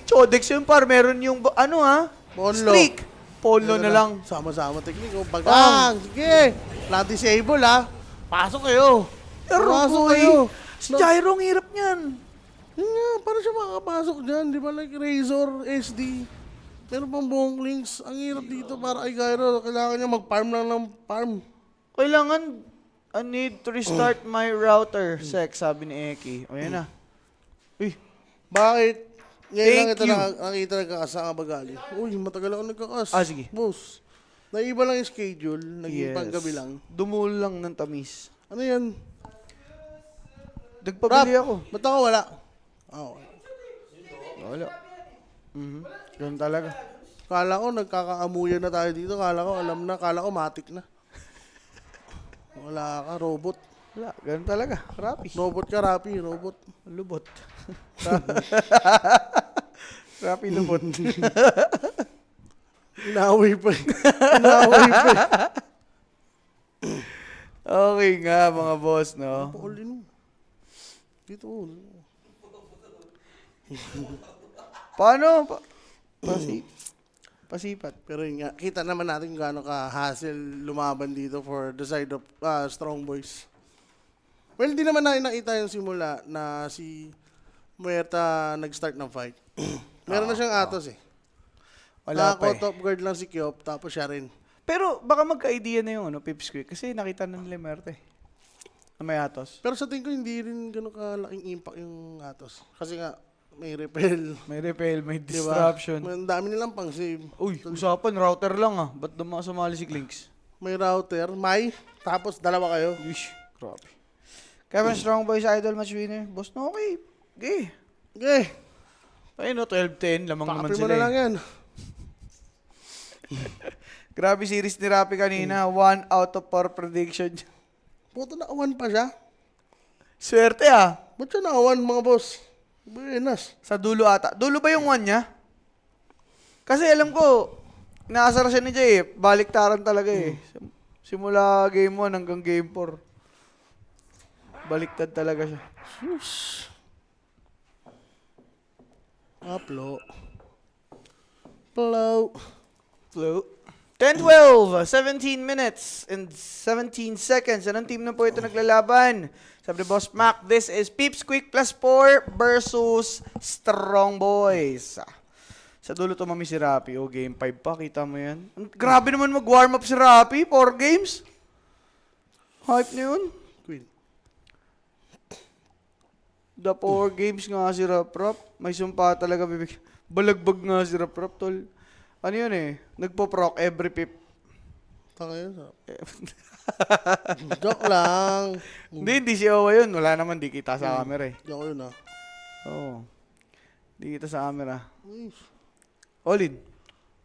Chodex yun par. Meron yung, Polo. streak. Polo na lang. Sama-sama technique. Bagang. Sige. Na-disable ha. Pasok kayo. Pasok kayo. Si Gyro, ang hirap niyan. Yun nga, paano siya makakapasok dyan? Di ba like Razor, SD? Meron pang buong links. Ang hirap dito para kay Gyro. Kailangan niya mag-farm lang ng farm. Kailangan, I need to restart my router. Sex, sabi ni Eki. O yan na. Uy, Bakit? Ngayon lang Thank ito you. nakita nagkakas ang abagali. Uy, matagal ako nagkakas. Sige. Boss, naiba lang yung schedule. Naging Yes. panggabi lang. Dumul lang ng tamis. Ano yan? Nagpabili ako. Ba't ako wala? Oh. Wala. Ganun talaga. Kala ko nagkakaamuyan na tayo dito. Kala ko alam na. Kala ko matik na. Wala ka, robot. Wala, ganun talaga. Rapi. Robot ka, Rapi. Robot. Lubot. Rapi lubot. Inaway pa. Inaway pa. Okay nga mga boss, no? Paulin mo. Dito. Paano? Pasipat. Pero yun nga, kita naman natin kung gaano ka-hassle lumaban dito for the side of Strong Boys. Well, di naman natin nakita yung simula na si Muerta nag-start ng fight. Meron na siyang atos eh. Wala pa eh. Top guard lang si Kyop, tapos siya rin. Pero baka magka-idea na yung Pips Quick kasi nakita na nila Merte. Na may atos. Pero sa tingin ko, hindi rin gano'ng kalaking impact yung atos. Kasi nga, may repel. May repel, may Diba? disruption. Ang dami nilang pang save. Uy, usapan, router lang ah. Ba't sumali si Clinks? May router, tapos dalawa kayo. Uish, grabe. Kevin Strong Boys Idol Match Winner. Boss na okay. Okay. Okay. Ayun no, 12-10. Lamang naman Pakapin mo sila na lang eh. yan. Grabe series ni Rapi kanina. 1 out of 4 prediction. Puto na awan pa siya. Swerte ah. Ba't siya naawan mga boss? Buenas. Sa dulo ata. Dulo ba yung 1 niya? Kasi alam ko, naasar siya ni Jay eh. Baliktaran talaga eh. Simula game 1 hanggang game 4. Baliktad talaga siya. Sus. Uplo. Flow. Flow. 10-12, 17 minutes and 17 seconds. Anong team na po ito naglalaban? Sabi ni Boss Mac, this is Peeps Quick plus 4 versus Strong Boys. Sa dulo tumami si Rapi. Oh, game 5 pa. Kita mo yan. Grabe naman mag-warm up si Rapi. 4 games. Hype na yun. Queen. The 4 games nga si Raprap. May sumpa talaga. Balagbag nga si Raprap, tol. Ano yun eh? Nagpo-proc every pip. Tanga yun. Joke lang. Hindi si Owa yun. Wala naman, di kita sa camera eh. Joke yun ah. Oo. Di kita sa camera. Uy. Olin.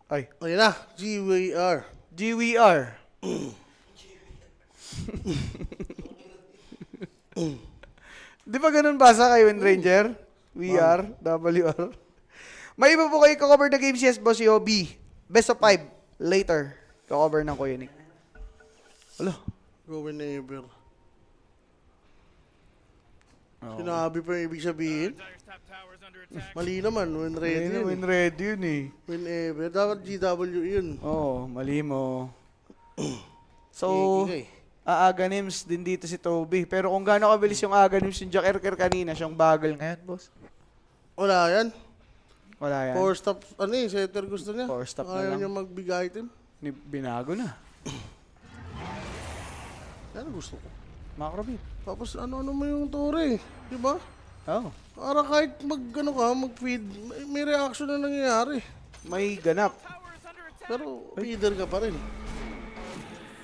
Ay. Ayun na. GWR. GWR. Di ba ganun basa kay Wind Ranger? WR, WR. May iba po kayo cover na games, yes, Boss B. Best of 5. Later. Cover ng Kuya Nick. Alo. Go whenever. Oh. Sinabi pa yung ibig sabihin. Dire's top tower is under attack. Mali naman. When ready yun. Win ready yun eh. Whenever. Dapat GW yun. Oo, mali mo. So, Kikigay. Aganims din dito si Toby. Pero kung gaano kabilis yung Aganims yung Jack Erker kanina, siyang bagal ngayon, boss. Wala yan. Wala yan. 4 stop. Ano eh. Setter gusto niya. 4 stop na Ayaw lang. niya mag-big item. Binago na. Yan ang gusto ko. Macrobit. Tapos ano-ano mo yung tore. Diba? Oo. Para kahit mag-feed, may reaction na nangyayari. May ganap. Tower is under attack. Pero feeder ka pa rin.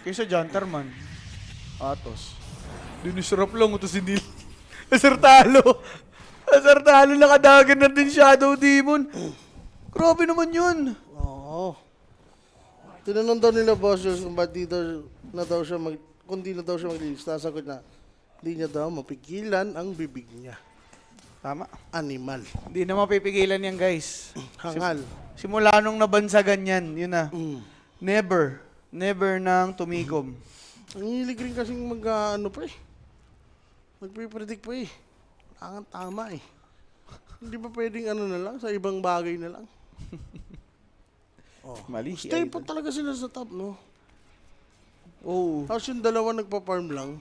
Kaysa Jantarman. Atos. Dinisarap lang ito si Neil. Asartalo. Asartalo nakadagan na din Shadow Demon. Grabe naman yun. Oo. Tinanong daw nila boss Jones kung ba't dito na daw siya kung di na daw siya mag-release. Nasagot na, di niya daw mapigilan ang bibig niya. Tama. Animal. Hindi na mapipigilan yan, guys. Hangal. Simula nung nabansagan yan, yun na. Mm. Never. Never nang tumigom. Ang hilig rin kasing ano pa eh. Magpipredict pa eh. Ang tama eh. Hindi ba pwedeng ano na lang, sa ibang bagay na lang? Oh. Mali si Stay Idol. po talaga sila sa top, no? Oo. Tapos yung dalawa nagpa-farm lang.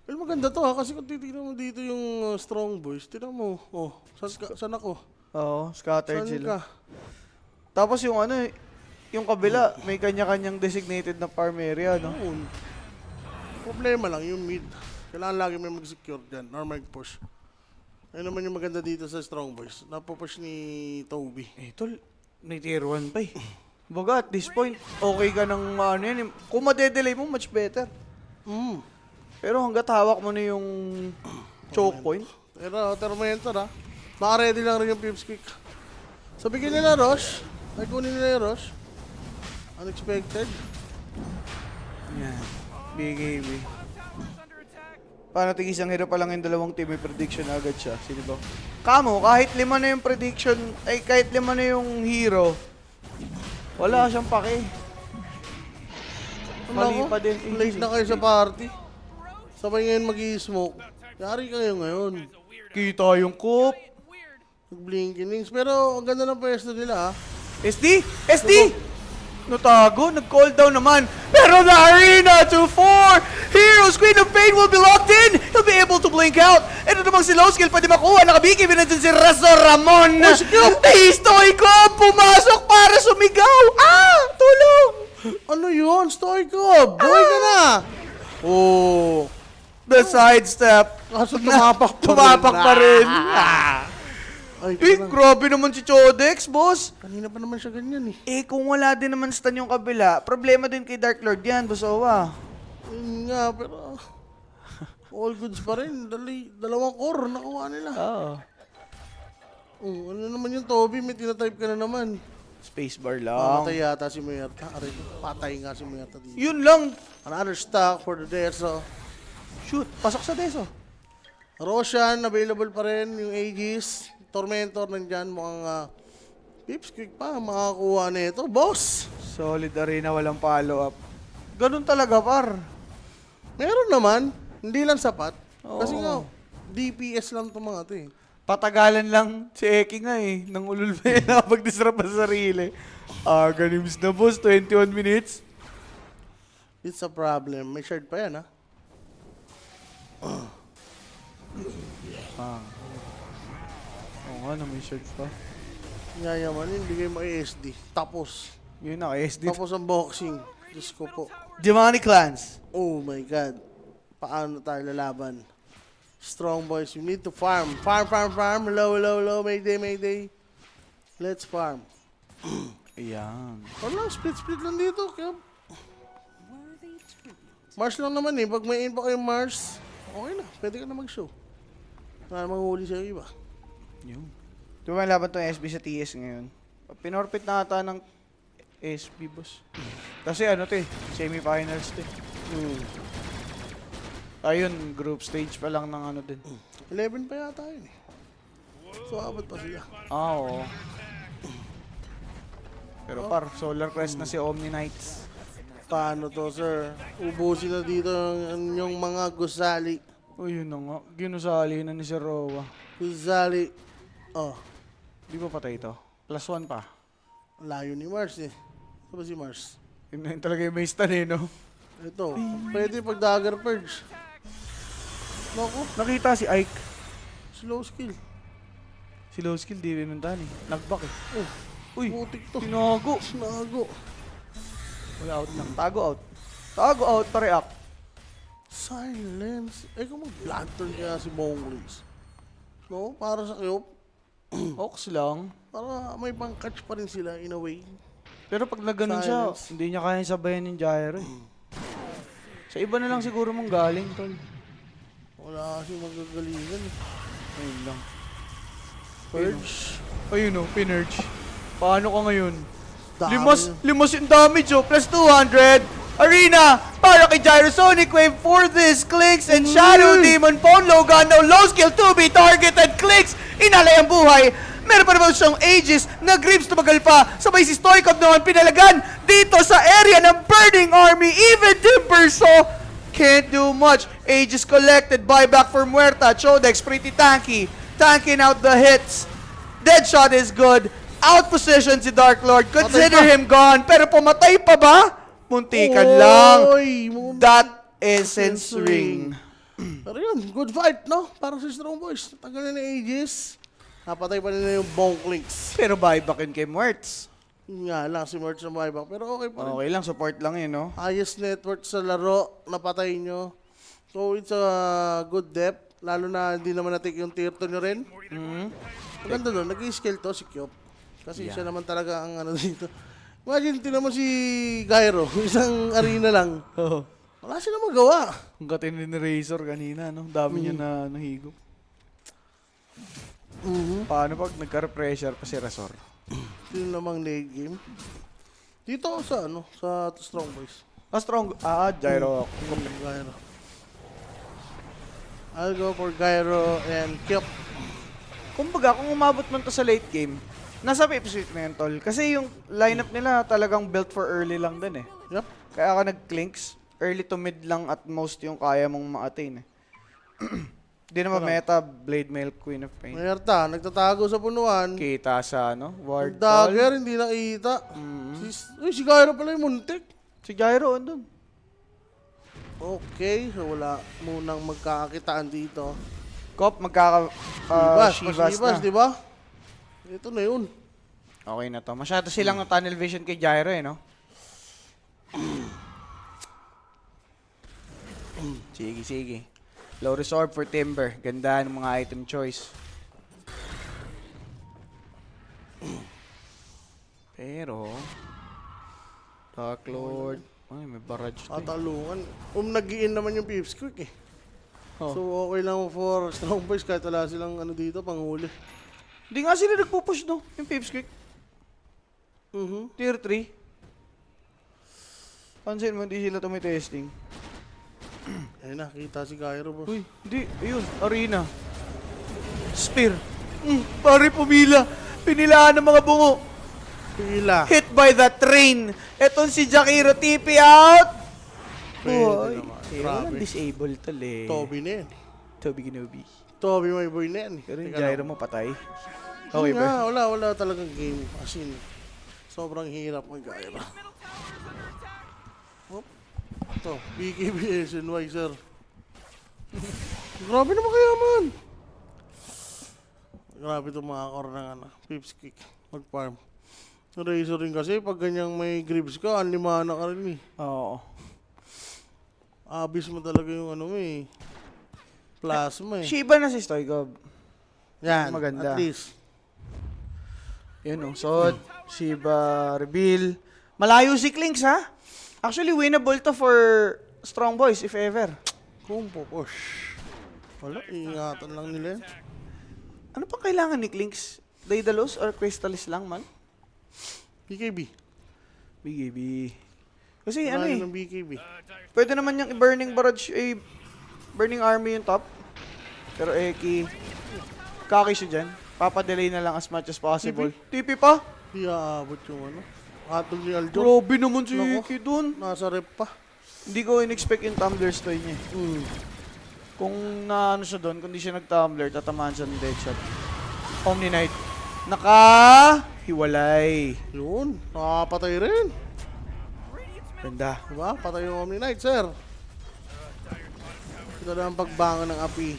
Well, maganda to ha, kasi kung titignan mo dito yung strong boys, tignan mo, oh, saan ako? Oo, scattered Saan sila. ka? Tapos yung ano, yung kabila, may kanya-kanyang designated na farm area, no? Noon. Problema lang yung mid. Kailangan lagi may mag-secure dyan, or mag-push. Ayun naman yung maganda dito sa strong boys. Napo-push ni Toby. Eh, tol, may tier 1 pa eh. Baga, at this point, okay ka ng ano yan. Kung madedelay mo, much better. Mm. Pero hanggat hawak mo na yung choke point, Pero Tormentor ha. Maka-ready lang rin yung Pips Quick. So bigyan nila Rush. Ay kunin nila yung Rush. Unexpected. yan. BKB. Tower is under attack. Paano tigisang hero pa lang yung dalawang team, may prediction na agad siya. Sino ba? Kamo, kahit 5 na yung prediction, ay kahit 5 na yung hero, wala siyang pake. Mali pa din. Late na kayo sa party. Sabay ngayon mag-i-smoke. Yari kayo ngayon. Kita yung coop. Nag-blinkings. Pero ang ganda ng pwesto nila ha. SD! SD! Natago, nag-call down naman. Pero the arena to 4! Heroes, Queen of Pain will be locked in! He'll be able to blink out! Ito namang si Low Skill, pwede makuha. Nakabiki, binandun si Rezo Ramon! Stoico! Pumasok para sumigaw! Ah! Tulong! Ano yun? Stoico! Buhay ka na! Oh. The sidestep. Kaso tumapak pa rin. Tumapak pa rin. Ah! Ay, Eh, grabe naman si Chodex, boss. kanina pa naman siya ganyan eh. Eh, kung wala din naman stun yung kabila, problema din kay Dark Lord yan, boss Owa. Yun nga, pero all goods pa rin. Dalawang core nakuha nila. Oo. Oh, ano naman yung Toby? May tinatype ka na naman. Spacebar lang. Patay yata si Muerta. Aray, patay nga si Muerta dito. Yun lang. Another stock for the Deso. Shoot, pasok sa deso. Roshan, available pa rin. Yung Aegis. Tormentor nandyan. Mukhang Pips Quick pa. Makakuha na ito. Boss! Solid arena, walang follow-up. Ganun talaga, par. Meron naman. Hindi lang sapat. Kasi Oo. nga, DPS lang itong mga ito eh. Patagalan lang si Eki nga eh. Nang ululbe na pag-disrupt sa sarili. Ganims na boss, 21 minutes. It's a problem. May shard pa yan, ha? Oo nga na, may shirt pa. Yayaman, hindi kayo ma-SD. Tapos. Yun na, SD. Tapos ang boxing. Diyos ko po. Demonic Clans. Oh my God. Paano tayo lalaban? Strong boys, you need to farm. Farm, farm, farm. Low, low, low. Mayday, mayday. Let's farm. Ayan. Wala, split lang dito. Kaya... Mars lang naman eh. Pag may in pa kayo Mars, okay na. Pwede ka na mag-show. Wala namang huli sa iba. Yun. Di ba laban tong SB sa TS ngayon? Pinorpit na ata ng SB, boss. Kasi ano to eh, semifinals to eh. Ayun, group stage pa lang ng ano din. 11 pa yata yun eh. So, abot pa sila. Oo. Pero Solar Crest na si Omni Knights. Paano to, sir? Ubusin na dito yung mga gusali. O yun na nga, ginusali na ni Sir Roa. Gusali. Oh, Di ba patay ito? +1 pa. layo ni Mars eh. Ito ba si Mars? Yun na yun talaga yung may stun eh, no? Ito, pwede pag dagger purge. Naku, Nakita si Ike. slow skill. Si low skill, di rin nundan eh. Nagback eh. Oh, Uy, putik to. tinago. Sinago. Wala out lang. Tago out. Tago out, pa-react. Silence. Eh kung mag-blood turn kaya si Bonglings. No, para sa kayo, Ox lang. para may pang-catch pa rin sila in a way. Pero pag nagganon siya, Silence. hindi niya kaya sabayan yung gyro eh. Sa iba na lang siguro mong galing, tol. Wala kasi magagalingan eh. Ayun lang. Purge. Ayun o, Pinerge. Paano ka ngayon? Dami. Limas yung damage oh, plus 200. Arena, para kay Gyrosonic Wave for this, Clicks and Shadow Demon, Phone Logan, no low skill to be targeted, Clicks, inalay ang buhay. Meron pa naman siyang Aegis na Grips tumagal pa. Sabay si Stoikov naman pinalagan dito sa area ng Burning Army. Even Timberso can't do much. Aegis collected, buyback for Muerta. Chodex pretty tanky. Tanking out the hits. Deadshot is good. Out position si Dark Lord. Consider Patay pa. him gone. Pero pumatay pa ba? Muntikan lang. Oy, That Essence Ring. Pero yun, good fight, no? Para sa Strong Boys. Tagal na ng Aegis. Napatay pa nila yung Bonklings. Pero buyback yun kay Muerts. Yun nga lang, si Merch na buyback. Pero okay pa rin. Okay lang, support lang yun, no? Highest net worth sa laro, napatay nyo. So, it's a good depth. Lalo na hindi naman natik yung tier 2 nyo rin. Maganda doon, nag-i-scale to si Kyop. Kasi siya naman talaga ang ano dito. Imagine, tinan mo si Gyro, isang arena lang. Oo. Wala siya na magawa. Ang gatin ni Razor kanina, no? Dami niya na nahigop. Paano pag nagka-pressure pa si Razor? Yun namang late game. Dito ako sa ano, sa Strong Boys. Strong. Gyro. Gyro. I'll go for Gyro and Kyop. Kumbaga, kung umabot man to sa late game, nasa pipsuit na yun, tol. Kasi yung lineup nila talagang built for early lang din eh. Yep. Kaya ka nag-clinks, early to mid lang at most yung kaya mong ma-attain eh. Di naman meta, Blade Mail, Queen of Pain. Mayarta, nagtatago sa punuan. Kita sa ano, Ward. Dagger, hindi nakita. Si Gyro pala yung muntik. Si Gyro, andun. Okay, so wala munang magkakakitaan dito. Kop, Shivas Shivas, na. di ba? Ito na yun. Okay na to. Masyado silang tunnel vision kay Gyro eh, no? Sige, sige. Low Resorb for Timber. Ganda ng mga item choice. Pero, Dark Lord. Ay, may barrage to. Tatalungan. Nag-i-in naman yung Pips Quick eh. Oh. So okay lang for Strong Boys kahit wala silang ano dito, panghuli. Hindi nga sila nagpupush, no? Yung Pipsquick. Tier 3. Pansin mo, hindi sila tumitesting. Ayun na, kita si Gyro, boss. Uy, hindi. Ayun, arena. Spear. Pare pumila. Pinilaan ng mga bungo. Pila. Hit by the train. Etong si Jakiro TP out. Pwede Boy. naman. Eh, walang disable tol eh. Toby na yan. Toby Ginobi. Toby my boy na yan. Pero yung Teka gyro lang. mo patay. Yun Okay nga, ba? wala talagang game. As in, sobrang hirap mag gyro. Hop. Ito, BKB SNY, sir. Grabe naman kaya man. Grabe itong mga core ng Pips kick. Mag-farm. Sa Razor rin kasi, pag ganyang may grips ka, anlimana ka rin eh. Oo. Abis mo talaga yung ano mo eh. Plasma eh. Shiba na si Stoikov. Yan, maganda. at least. Yun o. Sod, Shiba, reveal. Malayo si Klinks ha? Actually, winnable to for Strong Boys if ever. Kung pupush. Wala, ingatan lang nila yan. Ano pang kailangan ni Klinks? Daedalus or Crystallis lang man? BKB. BKB. Kasi ano eh, Ng BKB. pwede naman yung burning barrage, burning army yung top. Pero Eki, kaki siya dyan. Papadelay na lang as much as possible. TP pa? Di aabot yung ano. Atol ni Aljo. Grabe naman si Nako. Eki dun. Nasa rep pa. Hindi ko in-expect yung tumbler stoy niya. Kung na ano siya doon, kung di siya nag-tumbler, tatamaan siya ng deadshot. Omni Knight. Hiwalay. Yun. Nakapatay rin. Ganda. Diba? Patay yung Omni Knight, sir. Ito na ang pagbangon ng api.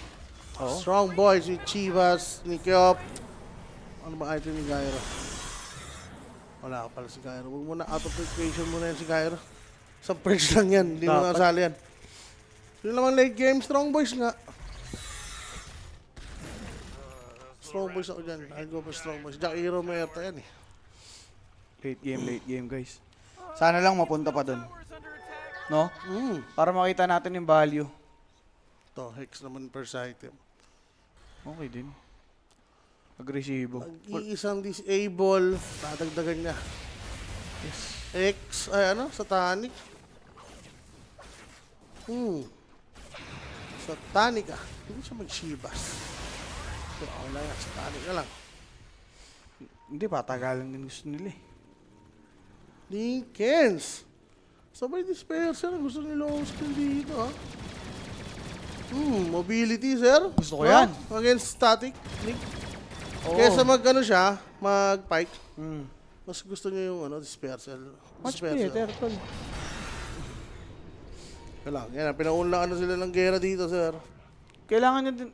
Oo. Strong boys with Chivas, ni Kyop. Ano ba item ni Gyro? Wala ka pala si Gyro. Huwag mo na out of equation muna yan si Gyro. Sa purge lang yan. Hindi mo Dapat. nasali yan. Yun naman late game. Strong boys nga. Strong boys ako dyan. I'll go for strong boys. Jack Hero Mayerta yan eh. Late game guys. Sana lang mapunta pa doon. No? Para makita natin yung value. Ito, Hex naman first item. Okay din. Agresibo. Mag-iisang disable. Dadagdagan niya. X, ay ano? Satanic. Satanic ah. Hindi siya mag-Shibas. So, wala yan. Satanic na lang. Hindi, patagalan din gusto nila eh. Linkens. Sabay disperser. Gusto nila ang skill dito ha. Mobility sir. Gusto ko yan. Against static. Link. Oo. Kesa mag-ano siya, mag-pike. Mm. Mas gusto niya yung ano, dispersal. Much better, tol. Kailangan. Yan, pinaunlaan na sila ng gera dito, sir. Kailangan nyo din,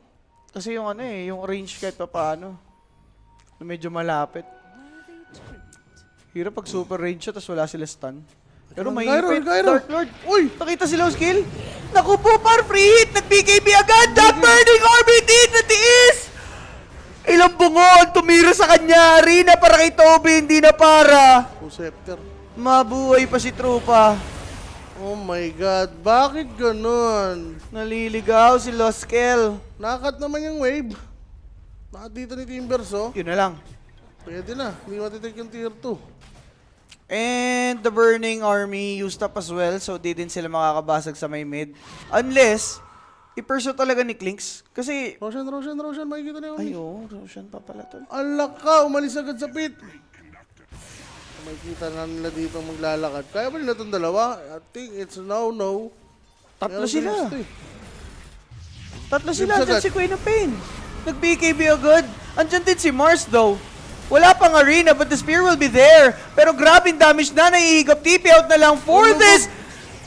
kasi yung ano eh, yung range kahit pa paano. Na medyo malapit. Hirap pag super range siya, tapos wala sila stun. Pero may ipit, Dark Lord. Uy! Nakita sila yung skill? Naku po, par free hit! Nag-BKB agad! That burning RBT na tiis! Ilang bungo ang tumira sa kanya. Arena para kay Toby, hindi na para. Scepter. Mabuhay pa si Trupa. Oh my God, bakit ganun? Naliligaw si Loskel. Nakat naman yung wave. Nakat dito ni Timbers, oh. Yun na lang. Pwede na, hindi matitake yung tier 2. And the Burning Army used up as well, so di din sila makakabasag sa may mid. Unless, i-pursue talaga ni Klinks. Kasi, Roshan, makikita na ay yun. oo, Roshan pa pala tol. Alak ka, umalis agad sa pit. Makikita na nila dito maglalakad. Kaya ba nila itong dalawa? I think it's no. Tatlo Meron sila. gusto eh. Tatlo sila, Bibs andyan agad. si Queen of Pain. Nag-BKB agad. Andyan din si Mars though. Wala pang arena, but the spear will be there. Pero grabe damage na, nahihigap. TP out na lang for this.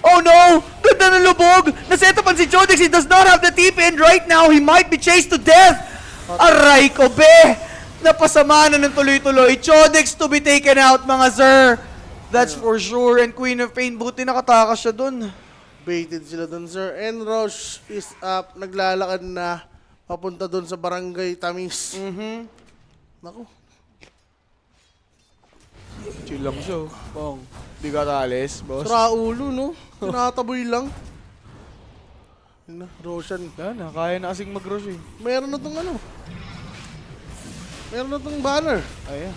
Oh no! Ganda na lubog! Nasetapan si Jodex, he does not have the TP and right now, he might be chased to death! Aray ko, be! Napasama na ng tuloy-tuloy. Jodex to be taken out, mga sir! That's for sure. And Queen of Pain, buti nakatakas siya dun. Baited sila dun, sir. And Roche is up. Naglalakad na. Papunta dun sa barangay Tamis. Naku. Chill lang siya. Bong, di ka talis, boss. Sira ulo, no? Tinataboy lang. Yun na, Roshan. Yan, kaya na kasing mag-rush eh. Meron na tong ano. Meron na tong banner. Ayan.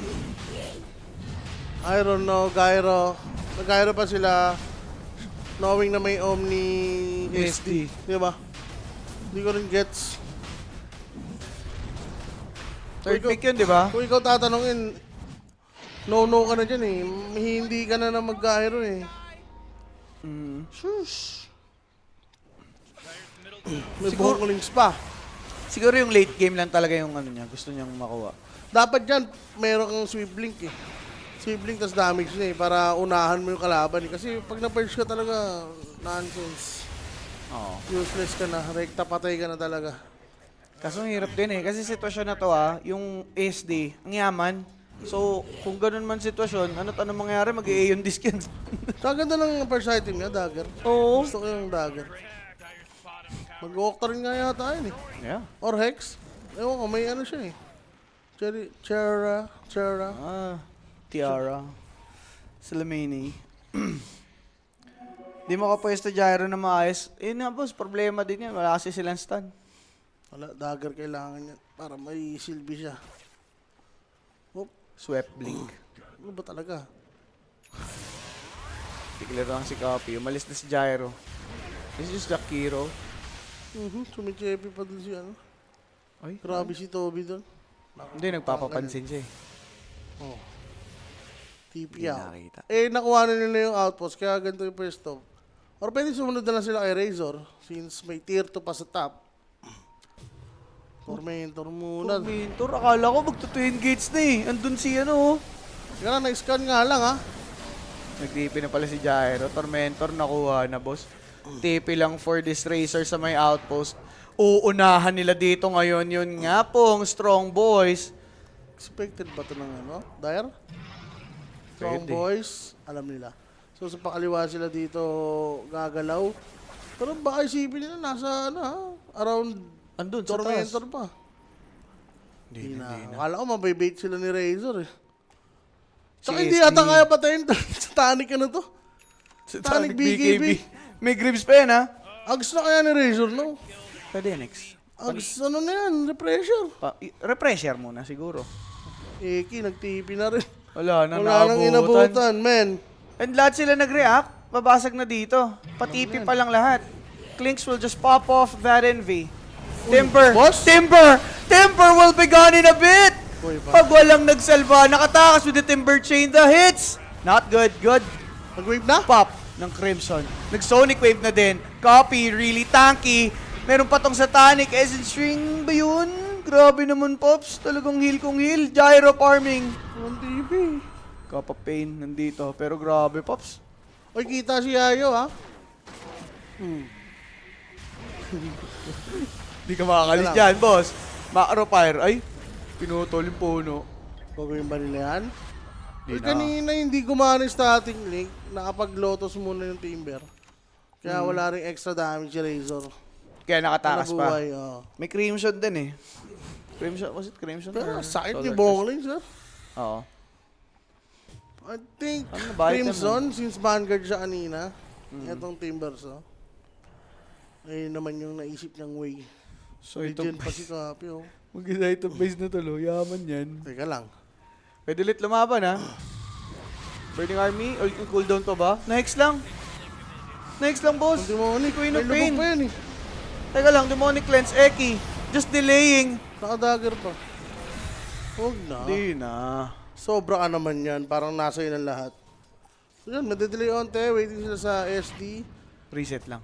I don't know, Gyro. Nag-Gyro pa sila. Knowing na may Omni SD. Di ba? Hindi ko rin gets. Third pick yun, di ba? Kung ikaw tatanungin, no ka na dyan eh. Hindi ka na mag-Gyro eh. Shush. May Siguro- bonklings pa. Siguro yung late game lang talaga yung ano niya, gusto niyang makuha. Dapat dyan, meron kang sweep blink eh. Sweep blink tas damage niya eh, para unahan mo yung kalaban eh. Kasi pag na-purge ka talaga, nonsense. Oo. Useless ka na, rekta patay ka na talaga. Kaso ang hirap din eh. Kasi sitwasyon na to yung SD, ang yaman. So, kung ganun man sitwasyon, ano mangyayari? Mag-i-Aeon disc yan. Sa ganda ng first item niya, dagger. Oo. Gusto ko yung dagger. Mag-Octarine nga yata yun eh. Yeah. Or Hex. Ewan ko, may ano siya eh. Chera. Tiara. Salamini. Di mo kapwesto gyro na maayos. Yun nga boss, problema din yan. Wala kasi silang stun. Wala, dagger kailangan yan. Para may silbi siya. Oop, Swept blink. ano ba talaga? Declare lang si Copy. Umalis na si Gyro. This is the Kiro. Sumichepi pa dun si ano. Ay, Grabe si Toby dun. hindi, nagpapapansin siya eh. Oh. TP Hindi out. nakita. Eh, nakuha na nila yung outpost, kaya ganito yung first stop. Or pwede sumunod na lang sila kay Razor, since may tier 2 pa sa top. Tormentor muna. Tormentor, akala ko magto-twin gates na eh. Andun si ano oh. Kaya na-scan nga lang ha. Nag-TP na pala si Gyro. Tormentor, nakuha na boss. TP lang for this racer sa may outpost. Uunahan nila dito ngayon. Yun nga pong strong boys. Expected ba ito ng ano? Dire? Strong Pwede. boys, alam nila. So sa pakaliwa sila dito gagalaw. Pero baka isipin nila nasa ano ha? Around Andun sa taas. Tormentor pa. Hindi na. Akala ko mabibait sila ni Razor eh. Saka hindi CSD. yata kaya patayin sa Tanic ano to. Sa Tanic Tonic BKB. BKB. May grips pa yan ha. Ags na kaya ni Razor no? Pwede next. Ags ano na yan, repressure. Refresher muna siguro. Eki, nag-TP na rin. Wala na Wala nang inabutan, men. And lahat sila nag-react. Babasag na dito. Patipi pa lang lahat. Clinks will just pop off that envy. Timber! boss? Timber! Timber will be gone in a bit! Uy, ba? Pag walang nagsalba, nakatakas with the Timber chain the hits! Not good, good. Mag-wave na? Pop ng Crimson. Nag-Sonic Wave na din. Copy, really tanky. Meron pa tong Satanic. Essence String ba yun? Grabe naman, Pops. Talagang heal kong heal. Gyro farming. Ang TV. Kappa Pain nandito. Pero grabe, Pops. Oy, kita si Yayo ha? Di ka makakalis Wala. dyan, boss. Macro fire. Ay, pinutol yung puno. Gagawin ba nila yan? Di Eh, na. kanina hindi gumana yung static link. Nakapag-lotos muna yung Timber. Kaya wala rin extra damage si Razor. Kaya nakatakas pa. Nabuhay, oo. May Crimson din eh. Crimson, was it Crimson? Pero or sakit Solar ni Crest? Bongling, sir. Oo. I think Ano ba item Crimson, since Vanguard siya kanina, etong Timbers, oh. Ayun naman yung naisip niyang way. So Legend pa si Kapi, oh. mag-item base na tulo. Yaman yan. Teka lang. Pwede ulit lumaban ha. Burning Army? O yung cooldown pa ba? Next lang. Next lang, boss. Ang demonic, Queen may of lubog Pain. pa yan, eh. Teka lang, Demonic Lens, Eki. Just delaying. Naka-dagger pa. Huwag na. Di na. Sobra ka naman yan. Parang nasa yun ang lahat. So yun, nade-delay on te. Waiting sila sa SD. Reset lang.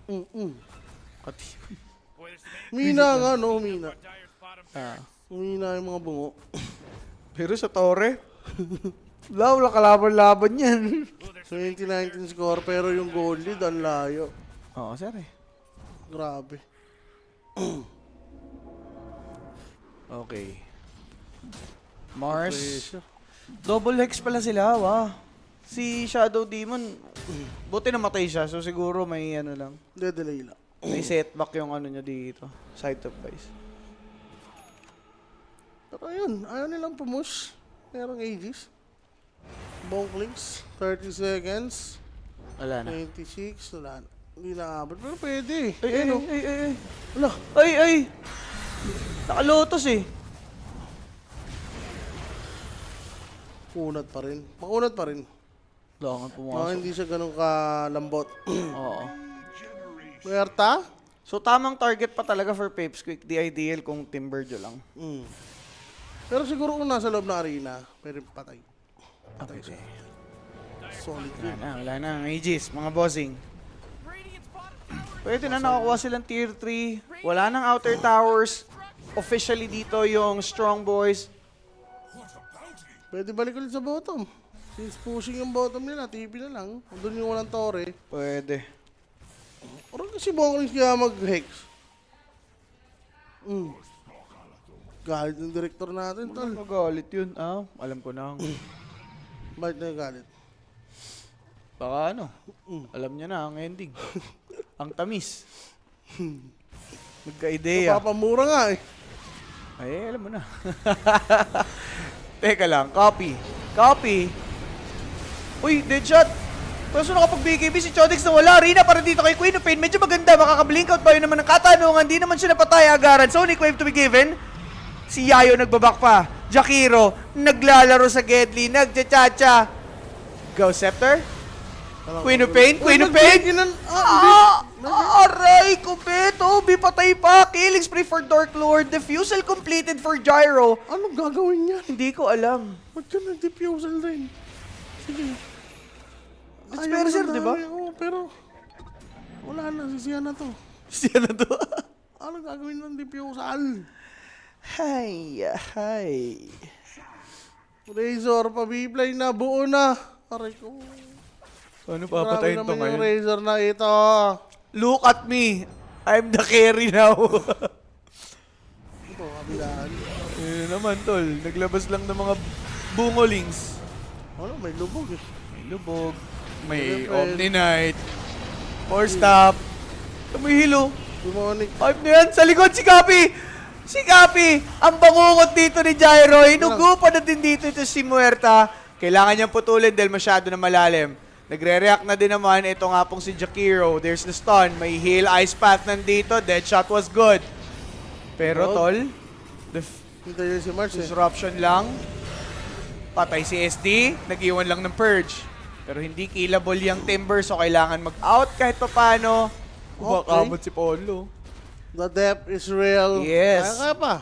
Pati. Boy, there's some Humina nga, no? Humina. Dyer's bottom. Ah. Humina yung mga bungo. Pero sa Torre, wala kalaban-laban yan. 2019 score, pero yung goal lead, ang layo. Oo, sir eh. Grabe. Okay. Mars. Pressure. Double hex pala sila, wow. Si Shadow Demon, buti namatay siya, so siguro may ano lang. De-delay lang. May setback yung ano niya dito. Side of Vice. Pero ayun, ayaw nilang pumush. Merong Aegis. Bonklings, 30 seconds. Wala na. 26, wala na. Hindi naabot. Pero pwede. Ay, ay, Ayun, ay, ay, ay. Wala. Ay, ay. Nakalotos eh. Kunat pa rin. Makunat pa rin. Langan Mga pumasok. hindi siya ganun kalambot. Oo. Puwerta? So tamang target pa talaga for Pipsqueak. The ideal kung Timberjo lang. Pero siguro kung nasa loob na arena, pwede patay. Okay. Solid Wala yun. na, wala na. Aegis, mga bossing. Radiant's bottom tower Pwede na, nakakuha silang tier 3. Wala nang outer towers. Officially dito yung Strong Boys. Pwede balik ulit sa bottom. Since pushing yung bottom nila, TP na lang. Doon yung walang tore. Pwede. Parang kasi Bonklings kaya mag-hex. Galit yung director natin, tol. Magalit yun. Ah, alam ko na. Bakit na galit? Baka ano, alam niya na ang ending. Ang tamis. Nagka-ideya. Napapamura nga eh. Ay, alam mo na. Teka lang, copy. Copy. Uy, deadshot. Kaso nakapag BKB si Chodix na wala. Rina para dito kay Queen of Pain. Medyo maganda. Makaka-blink out ba yun naman ng katanungan. Di naman siya napatay agaran. Sonic Wave to be given. Si Yayo nagbabak pa. Jakiro, naglalaro sa Gedli. Nagchachacha. Go Scepter. Queen of Pain. Queen of Pain. Aray ko, Beto. Bipatay pa. Killing spree for Dark Lord. Defusal completed for Gyro. Anong gagawin niya? Hindi ko alam. Ba't ka nag-diffusal rin? Sige. Disperser, di ba? Oo, pero wala na. Sisiyan na to. Siya na to. Anong gagawin ng diffusal? Hi, hi. Razor, pa-B-play na. Buo na. Aray ko. Ano Grabe naman yung Razor na ito. Look at me. I'm the carry now. Ito, kabilaan. Yun naman, tol. Naglabas lang ng mga bungolings. Ano, may lubog eh. May lubog. May Siyempre. Omni Knight. Force stop. May hilo. Demonic. Hype na yan. Sa likod si Cappy. Si Cappy. Ang bangungot dito ni Gyro. Hinugo pa na din dito ito si Muerta. Kailangan niyang putulin dahil masyado na malalim. Nagre-react na din naman. Ito nga pong si Jakiro. There's the stun. May heal. Ice Path nandito. Deadshot was good. Pero Good. tol, Hintayin si Mars eh. disruption lang. Patay si SD. Nag-iwan lang ng Purge. Pero hindi killable yung Timber. So kailangan mag-out kahit papano. Kumakamot si Polo. The depth is real. Yes. Kaya pa.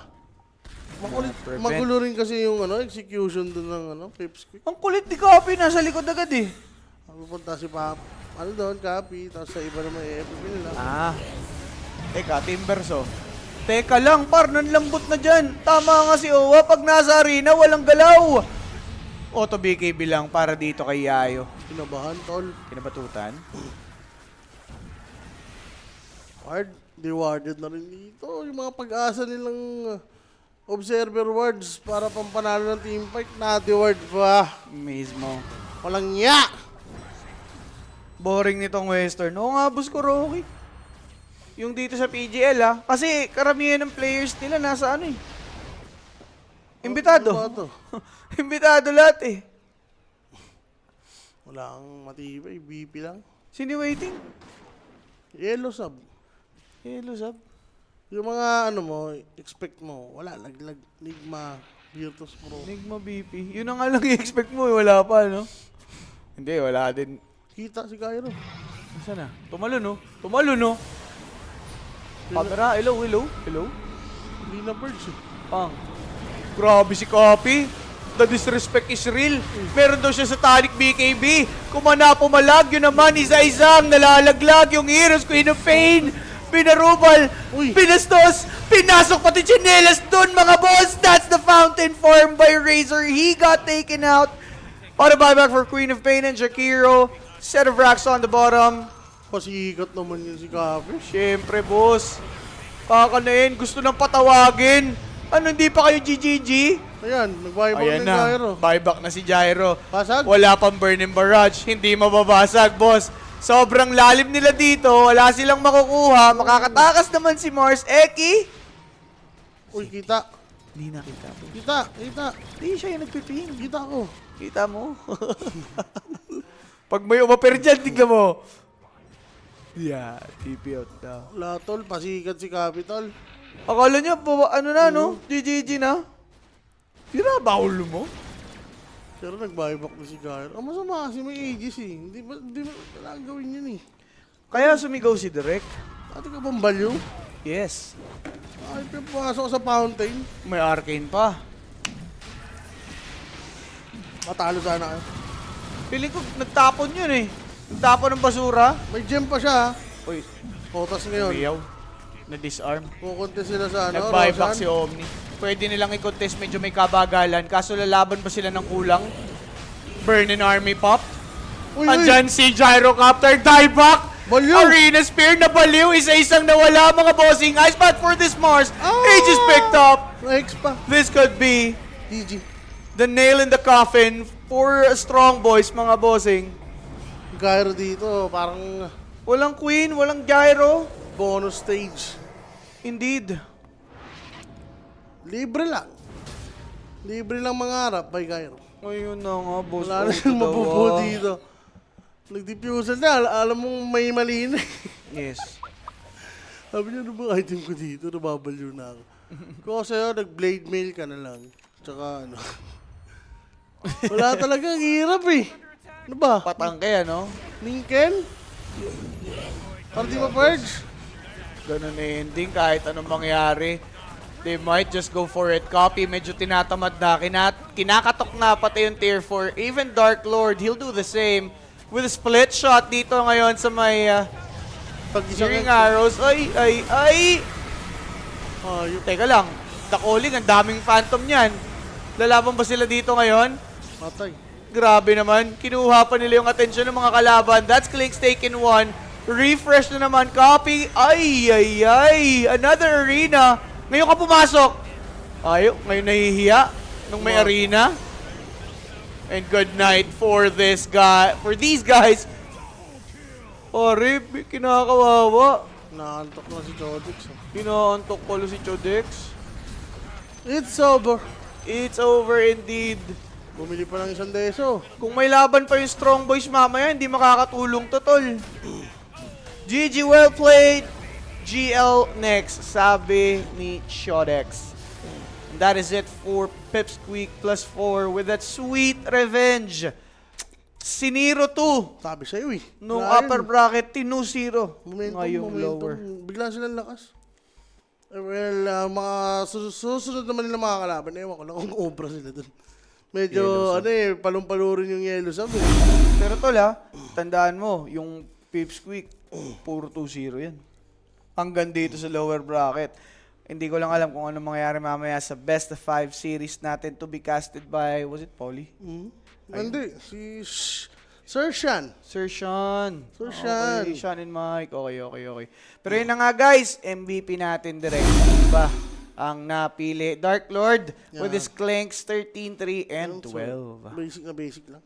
Makulit, Prevent. magulo rin kasi yung execution dun ng Pipsqueak. Ang kulit ni Cappy. Nasa likod agad eh. Pupunta si Pap. Ano doon, copy. Tapos sa iba naman i-FP nila. Ah. Teka, Timbers oh. Teka lang, par, nanlambot na dyan. Tama nga si Owa, pag nasa arena, walang galaw. Auto BKB lang para dito kay Yayo. Kinabahan, tol. Kinabatutan. Ward. Dewarded na rin dito. Yung mga pag-asa nilang observer wards para pampanalo ng teamfight. Na-deward pa. Mismo. Walang nya! Boring nitong Western. Oo nga, boss ko, Rocky. Yung dito sa PGL ah. Kasi karamihan ng players nila nasa ano eh. Imbitado. Ano ba to? Imbitado lahat eh. Wala kang matibay. BP lang. Sino waiting? Yellow sub. Hello, Sab. Yung mga ano mo, expect mo. Wala. Laglag. Ligma. Virtus Pro. Enigma BP. Yun ang nga lang i-expect mo eh. Wala pa, no? Hindi, wala din. Kita si Cairo. Saan na? Tumalo, no? Tumalo, no? Camera, hello, hello, hello. Hindi na birds eh. Pang. Grabe si Copy. The disrespect is real. Meron daw siya sa Tonic BKB. Kumana pumalag, yun naman, isa-isang nalalaglag yung Heroes Queen of Pain. Pinarubal, Uy. pinastos, pinasok pati chinelas doon mga boss. That's the fountain formed by Razor. He got taken out. Auto buyback for Queen of Pain and Jakiro. Set of racks on the bottom. Pasikat naman yun si Cafe. Siyempre, boss. Kakanain, gusto nang patawagin. Ano, hindi pa kayo GGG? Ayan, nag-buyback Ayan ng na, Cairo. buyback na si Gyro. Basag? Wala pang Burning Barrage, hindi mababasag, boss. Sobrang lalim nila dito, wala silang makukuha. Makakatakas naman si Mars. Eki? Uy, kita. Hindi nakita po. Kita, kita. Hindi siya yung nagpiping. Kita ko. Kita mo? Pag may umaper dyan, tignan mo. Yeah, TP out daw. Wala tol, pasikat si Capital. Akala niya, ano na, no? GGG na? Tira, bawal mo? Pero nag-buyback na si Cairo. Ang masama kasi may aegis eh. Hindi ba kailangan gawin yun eh. Kaya sumigaw si Direk? Ate ka bang balyo? Yes. Ay, pinapasok sa fountain. May arcane pa. Matalo sana kayo. Piling ko, nagtapon yun eh. Nagtapon ng basura. May gem pa siya ha. Uy, O, tas ngayon, Riyaw. Na-disarm. kukunti sila sa ano, Nag-buyback Roshan. si Omni. Pwede nilang i-contest, medyo may kabagalan. Kaso lalaban ba sila ng kulang? Burning Army Pop. Uy, uy! Andyan si Gyrocopter, dive back! Baliw! Arena Spear na baliw, isa-isang nawala mga bossing. Ice Spot for this Mars. Ah! Aegis picked up. Next pa. This could be GG. the nail in the coffin for strong boys mga bossing. Gyro dito, parang Walang Queen, walang Gyro. bonus stage. Indeed. Libre lang. Libre lang mangarap by Gyro. Ayun na nga, boss. Wala na siyang mapupo dito. Nag-diffuser na, alam mong may mali na. Yes. Sabi niya, ano ba item ko dito? Nababaliw na ako. Kung sa'yo, nag-blade mail ka na lang. Tsaka ano. Wala talaga, ang hirap eh. Ano ba? Patangke, ano? Lincoln? Para di ma-purge? Ganun na ending kahit anong mangyari. They might just go for it. Copy, medyo tinatamad na. Kinakatok na pati yung tier 4. Even Dark Lord, he'll do the same. With a split shot dito ngayon sa may Pag isang Searing Arrows. Ay! Teka lang. The Calling, ang daming Phantom niyan. Lalaban ba sila dito ngayon? matay. Grabe naman. Kinuha pa nila yung atensyon ng mga kalaban. That's Clicks taken one. Refresh na naman. Copy. Ay! Another arena. Ngayon ka pumasok. Ngayon nahihiya. Nung may arena. And good night for this guy. For these guys. Rip. Kinakawawa. Naantok na si Chodix. Kinaantok pala si Chodex. It's over. It's over indeed. Bumili pa ng 100 peso. Kung may laban pa yung Strong Boys mamaya, hindi makakatulong to, tol. GG, well played. GL next, sabi ni Shodex. And that is it for Pipsqueak plus 4 with that sweet revenge. Siniro 2. Sabi sa'yo eh. Nung Wala upper yun. bracket, tinu-0. Momentum, Ngayong lower. Bigla silang lakas. Well, mga susunod naman nila mga kalaban. Ewan ko lang kung obra sila dun. Medyo, palong-palo rin yung yellow sub eh. Pero tol tandaan mo, yung Pipsqueak, puro 2-0 yan. Hanggang dito sa lower bracket. Hindi ko lang alam kung ano mangyayari mamaya sa best of 5 series natin to be casted by, was it Polly? Hindi, si Sir Shan. Sir Sean. Sir Sean. Okay, Sean and Mike. Okay. Pero yun na nga guys, MVP natin direct. Diba? Ang napili, Dark Lord with his Clanks 13, 3, and 12. Basic na basic lang.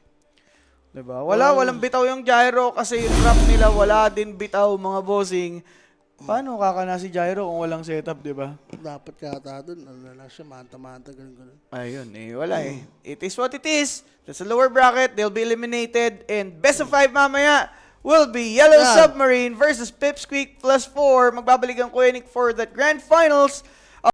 Diba? Walang bitaw yung Gyro kasi yung trap nila wala din bitaw mga bossing. Paano kakana si Gyro kung walang setup, diba? Dapat kata dun, ano na lang siya, manta-manta, ganun. Ayun, wala It is what it is. That's the lower bracket. They'll be eliminated. And best of 5 mamaya will be Yellow Yan. Submarine versus Pipsqueak plus 4. Magbabalik ang Koenig for the grand finals.